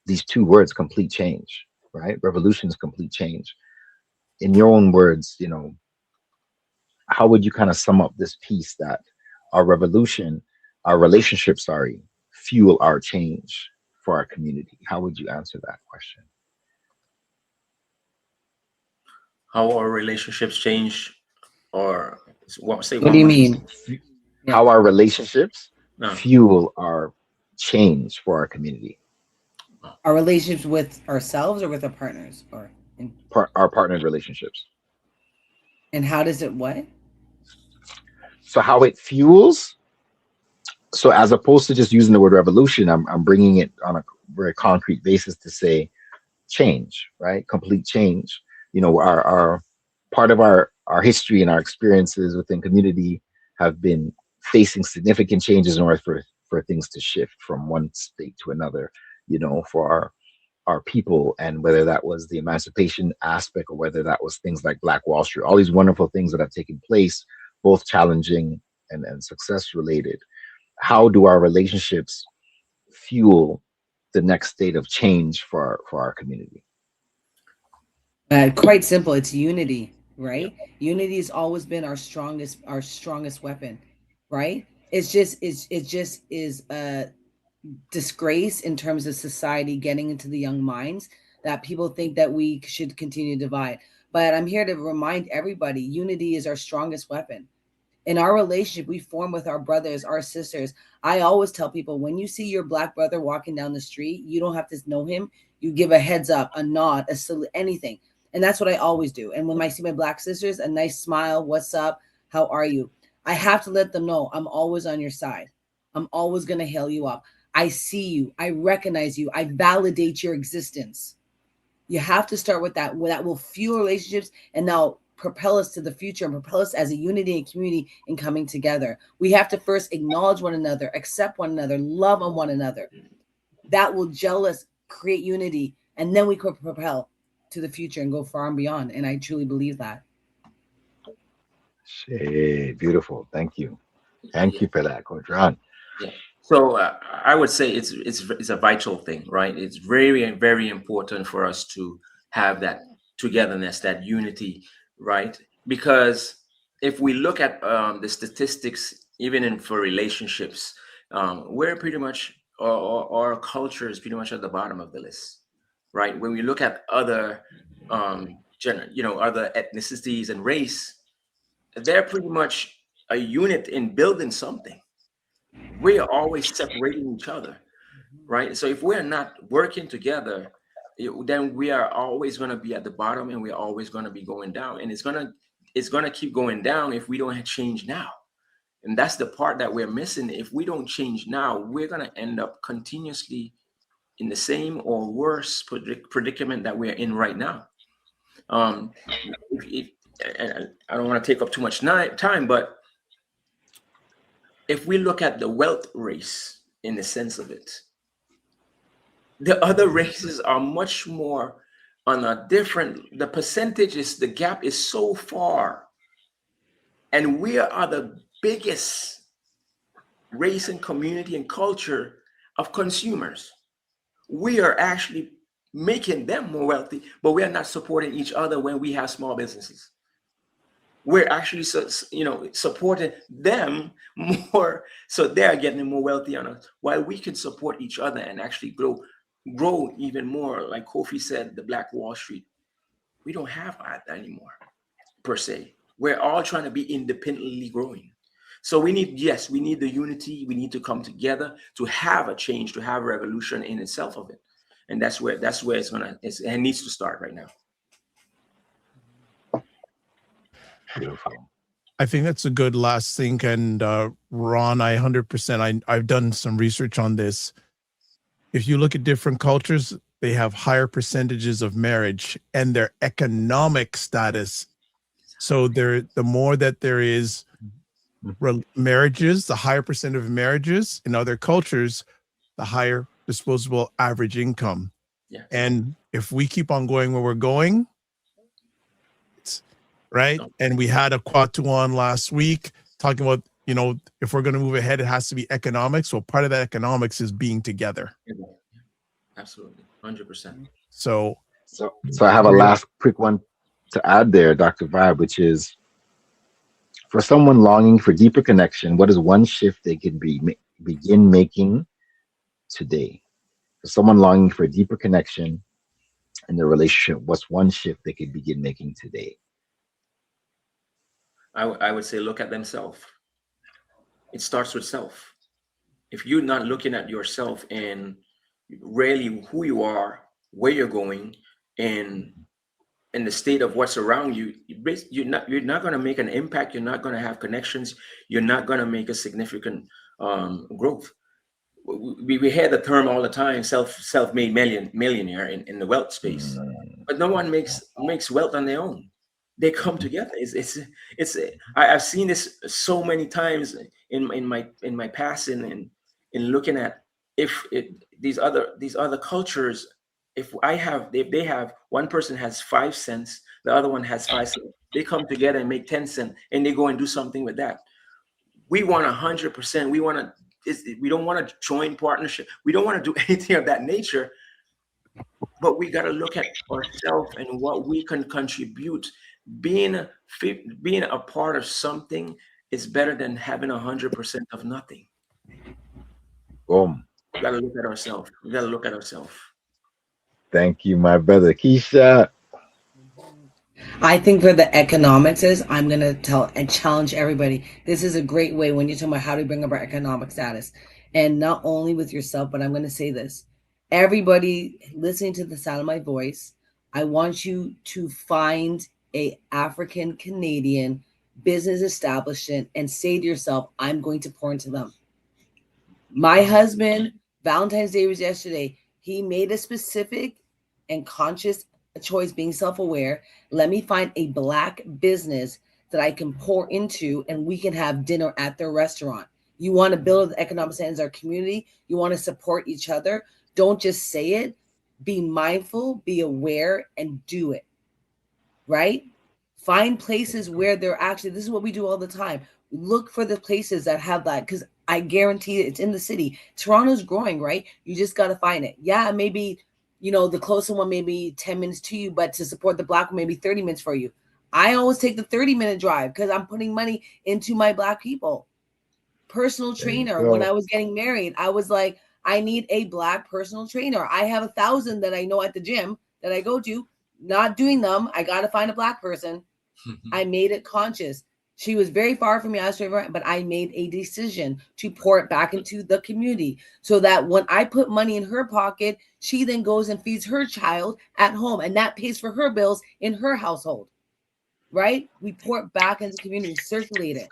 these 2 words, complete change, right? Revolution is complete change. In your own words, you know, how would you kind of sum up this piece that our relationships, fuel our change for our community? How would you answer that question? How our relationships change, or what do you mean? How our relationships fuel our change for our community? Our relationships with ourselves or with our partners, or our partnered relationships. And how does it what? So how it fuels. So as opposed to just using the word revolution, I'm bringing it on a very concrete basis to say change, right? Complete change. You know, our part of our history and our experiences within community have been facing significant changes in order for things to shift from one state to another, you know, for our people, and whether that was the emancipation aspect or whether that was things like Black Wall Street, all these wonderful things that have taken place, both challenging and success related. How do our relationships fuel the next state of change for our community? Quite simple. It's unity, right? Unity has always been our strongest weapon, right? It just is a disgrace in terms of society getting into the young minds that people think that we should continue to divide. But I'm here to remind everybody, unity is our strongest weapon. In our relationship we form with our brothers, our sisters, I always tell people, when you see your Black brother walking down the street, you don't have to know him. You give a heads up, a nod, a salute, anything. And that's what I always do. And when I see my Black sisters, a nice smile, what's up, how are you? I have to let them know I'm always on your side. I'm always going to hail you up. I see you. I recognize you. I validate your existence. You have to start with that. That will fuel relationships and now propel us to the future and propel us as a unity and community in coming together. We have to first acknowledge one another, accept one another, love on one another. That will gel us, create unity, and then we could propel to the future and go far and beyond. And I truly believe that. Hey, beautiful. Thank you. Thank you for that, Coach Ron. Yeah. So I would say it's a vital thing, right? It's very, very important for us to have that togetherness, that unity, right? Because if we look at the statistics, even for relationships, we're pretty much, our culture is pretty much at the bottom of the list, right? When we look at other, other ethnicities and race, they're pretty much a unit in building something. We are always separating each other, right? So if we're not working together, then we are always going to be at the bottom, and we're always going to be going down, and it's going to keep going down if we don't change now. And that's the part that we're missing. If we don't change now, we're going to end up continuously in the same or worse predicament that we're in right now. I don't want to take up too much time, but if we look at the wealth race in the sense of it, the other races are much more on a different, the percentage is, the gap is so far. And we are the biggest race and community and culture of consumers. We are actually making them more wealthy, but we are not supporting each other when we have small businesses. We're actually, supporting them more, so they're getting more wealthy on us, while we can support each other and actually grow even more. Like Kofi said, the Black Wall Street. We don't have that anymore, per se. We're all trying to be independently growing. So we need the unity. We need to come together to have a change, to have a revolution in itself of it. And that's where it needs to start right now. Beautiful. I think that's a good last thing. And Ron, 100%, I've done some research on this. If you look at different cultures, they have higher percentages of marriage and their economic status. So the more that there is marriages, the higher percent of marriages. In other cultures, the higher disposable average income. Yeah. And if we keep on going where we're going, right? And we had a Kwatuan last week talking about, if we're going to move ahead, it has to be economics. So part of that economics is being together. Absolutely. 100%. So I have a last quick one to add there, Dr. Vibe, which is, for someone longing for deeper connection, what is one shift they can begin making today? For someone longing for a deeper connection in their relationship, what's one shift they could begin making today? I would say look at themselves. It starts with self. If you're not looking at yourself and really who you are, where you're going, and in the state of what's around you, you're not going to make an impact. You're not going to have connections. You're not going to make a significant growth. We hear the term all the time, self-made millionaire in the wealth space, but no one makes wealth on their own. They come together. I've seen this so many times in my past in looking at these other cultures. If they have one person has 5 cents, the other one has 5 cents, they come together and make 10 cents, and they go and do something with that. We want 100%. We don't want to join partnership. We don't want to do anything of that nature. But we got to look at ourselves and what we can contribute. Being a part of something is better than having 100% of nothing. Boom. We got to look at ourselves. Thank you, my brother. Kisha. I think for the economics I'm going to tell and challenge everybody. This is a great way when you're talking about how to bring up our economic status. And not only with yourself, but I'm going to say this. Everybody listening to the sound of my voice, I want you to find a African Canadian business establishment and say to yourself, I'm going to pour into them. My husband, Valentine's Day was yesterday. He made a specific and conscious choice, being self-aware. Let me find a Black business that I can pour into, and we can have dinner at their restaurant. You want to build the economic standards of our community. You want to support each other. Don't just say it. Be mindful, be aware, and do it. Right? Find places where they're actually, this is what we do all the time. Look for the places that have that, because I guarantee it's in the city. Toronto's growing, right? You just got to find it. Yeah, maybe, the closer one, maybe 10 minutes to you, but to support the Black one, maybe 30 minutes for you. I always take the 30-minute drive because I'm putting money into my Black people. Personal trainer. When I was getting married, I was like, I need a Black personal trainer. I have 1,000 that I know at the gym that I go to, not doing them. I got to find a Black person. I made it conscious. She was very far from me, but I made a decision to pour it back into the community so that when I put money in her pocket, she then goes and feeds her child at home, and that pays for her bills in her household, right? We pour it back into the community, circulate it.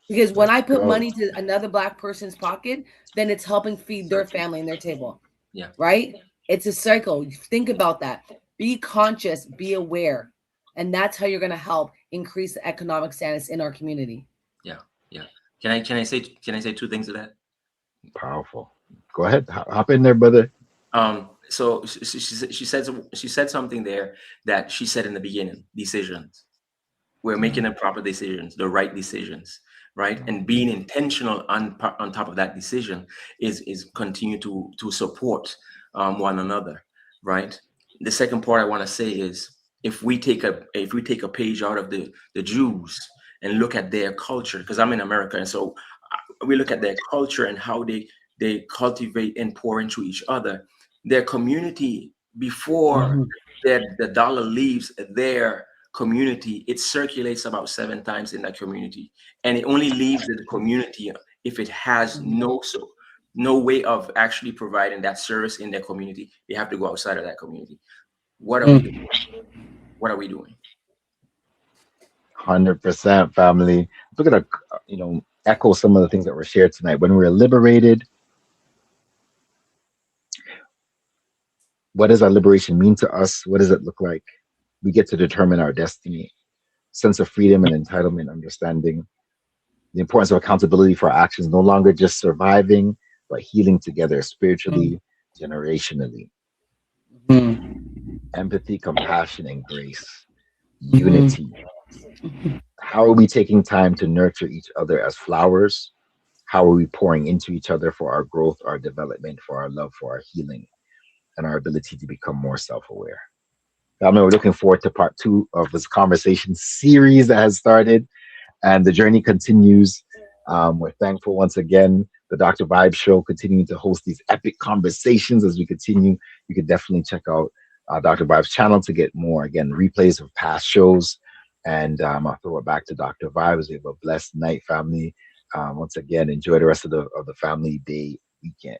Because when I put money to another Black person's pocket, then it's helping feed their family and their table. Yeah. Right? It's a cycle. Think about that. Be conscious, be aware. And that's how you're going to help increase the economic status in our community. Yeah. Can I say two things to that? Powerful. Go ahead. Hop in there, brother. So she said something there that she said in the beginning. Decisions. We're making the proper decisions, the right decisions, right? And being intentional on top of that decision is continue to support one another, right? The second part I want to say is if we take a page out of the Jews and look at their culture, because I'm in America, and so we look at their culture and how they cultivate and pour into each other. Their community before the dollar leaves their community, it circulates about 7 times in that community, and it only leaves the community if it has no way of actually providing that service in their community. They have to go outside of that community. What are we doing? What are we doing? 100%, family. We're gonna, echo some of the things that were shared tonight. When we're liberated, what does our liberation mean to us? What does it look like? We get to determine our destiny. Sense of freedom and entitlement, understanding the importance of accountability for our actions, no longer just surviving, but healing together spiritually, generationally. Empathy, compassion, and grace. Unity. How are we taking time to nurture each other as flowers? How are we pouring into each other for our growth, our development, for our love, for our healing, and our ability to become more self-aware? We're looking forward to part 2 of this conversation series that has started, and the journey continues. We're thankful once again. The Dr. Vibe Show continuing to host these epic conversations as we continue. You can definitely check out Dr. Vibe's channel to get more, again, replays of past shows. And I'll throw it back to Dr. Vibe. We have a blessed night, family. Once again, enjoy the rest of the family day weekend.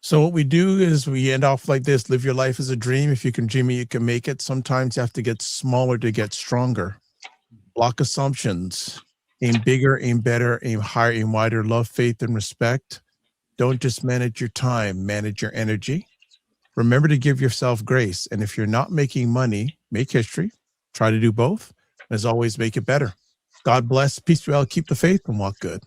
So what we do is we end off like this: live your life as a dream. If you can dream it, you can make it. Sometimes you have to get smaller to get stronger. Block assumptions. Aim bigger, aim better, aim higher, aim wider. Love, faith, and respect. Don't just manage your time, manage your energy. Remember to give yourself grace. And if you're not making money, make history. Try to do both. As always, make it better. God bless. Peace be well. Keep the faith and walk good.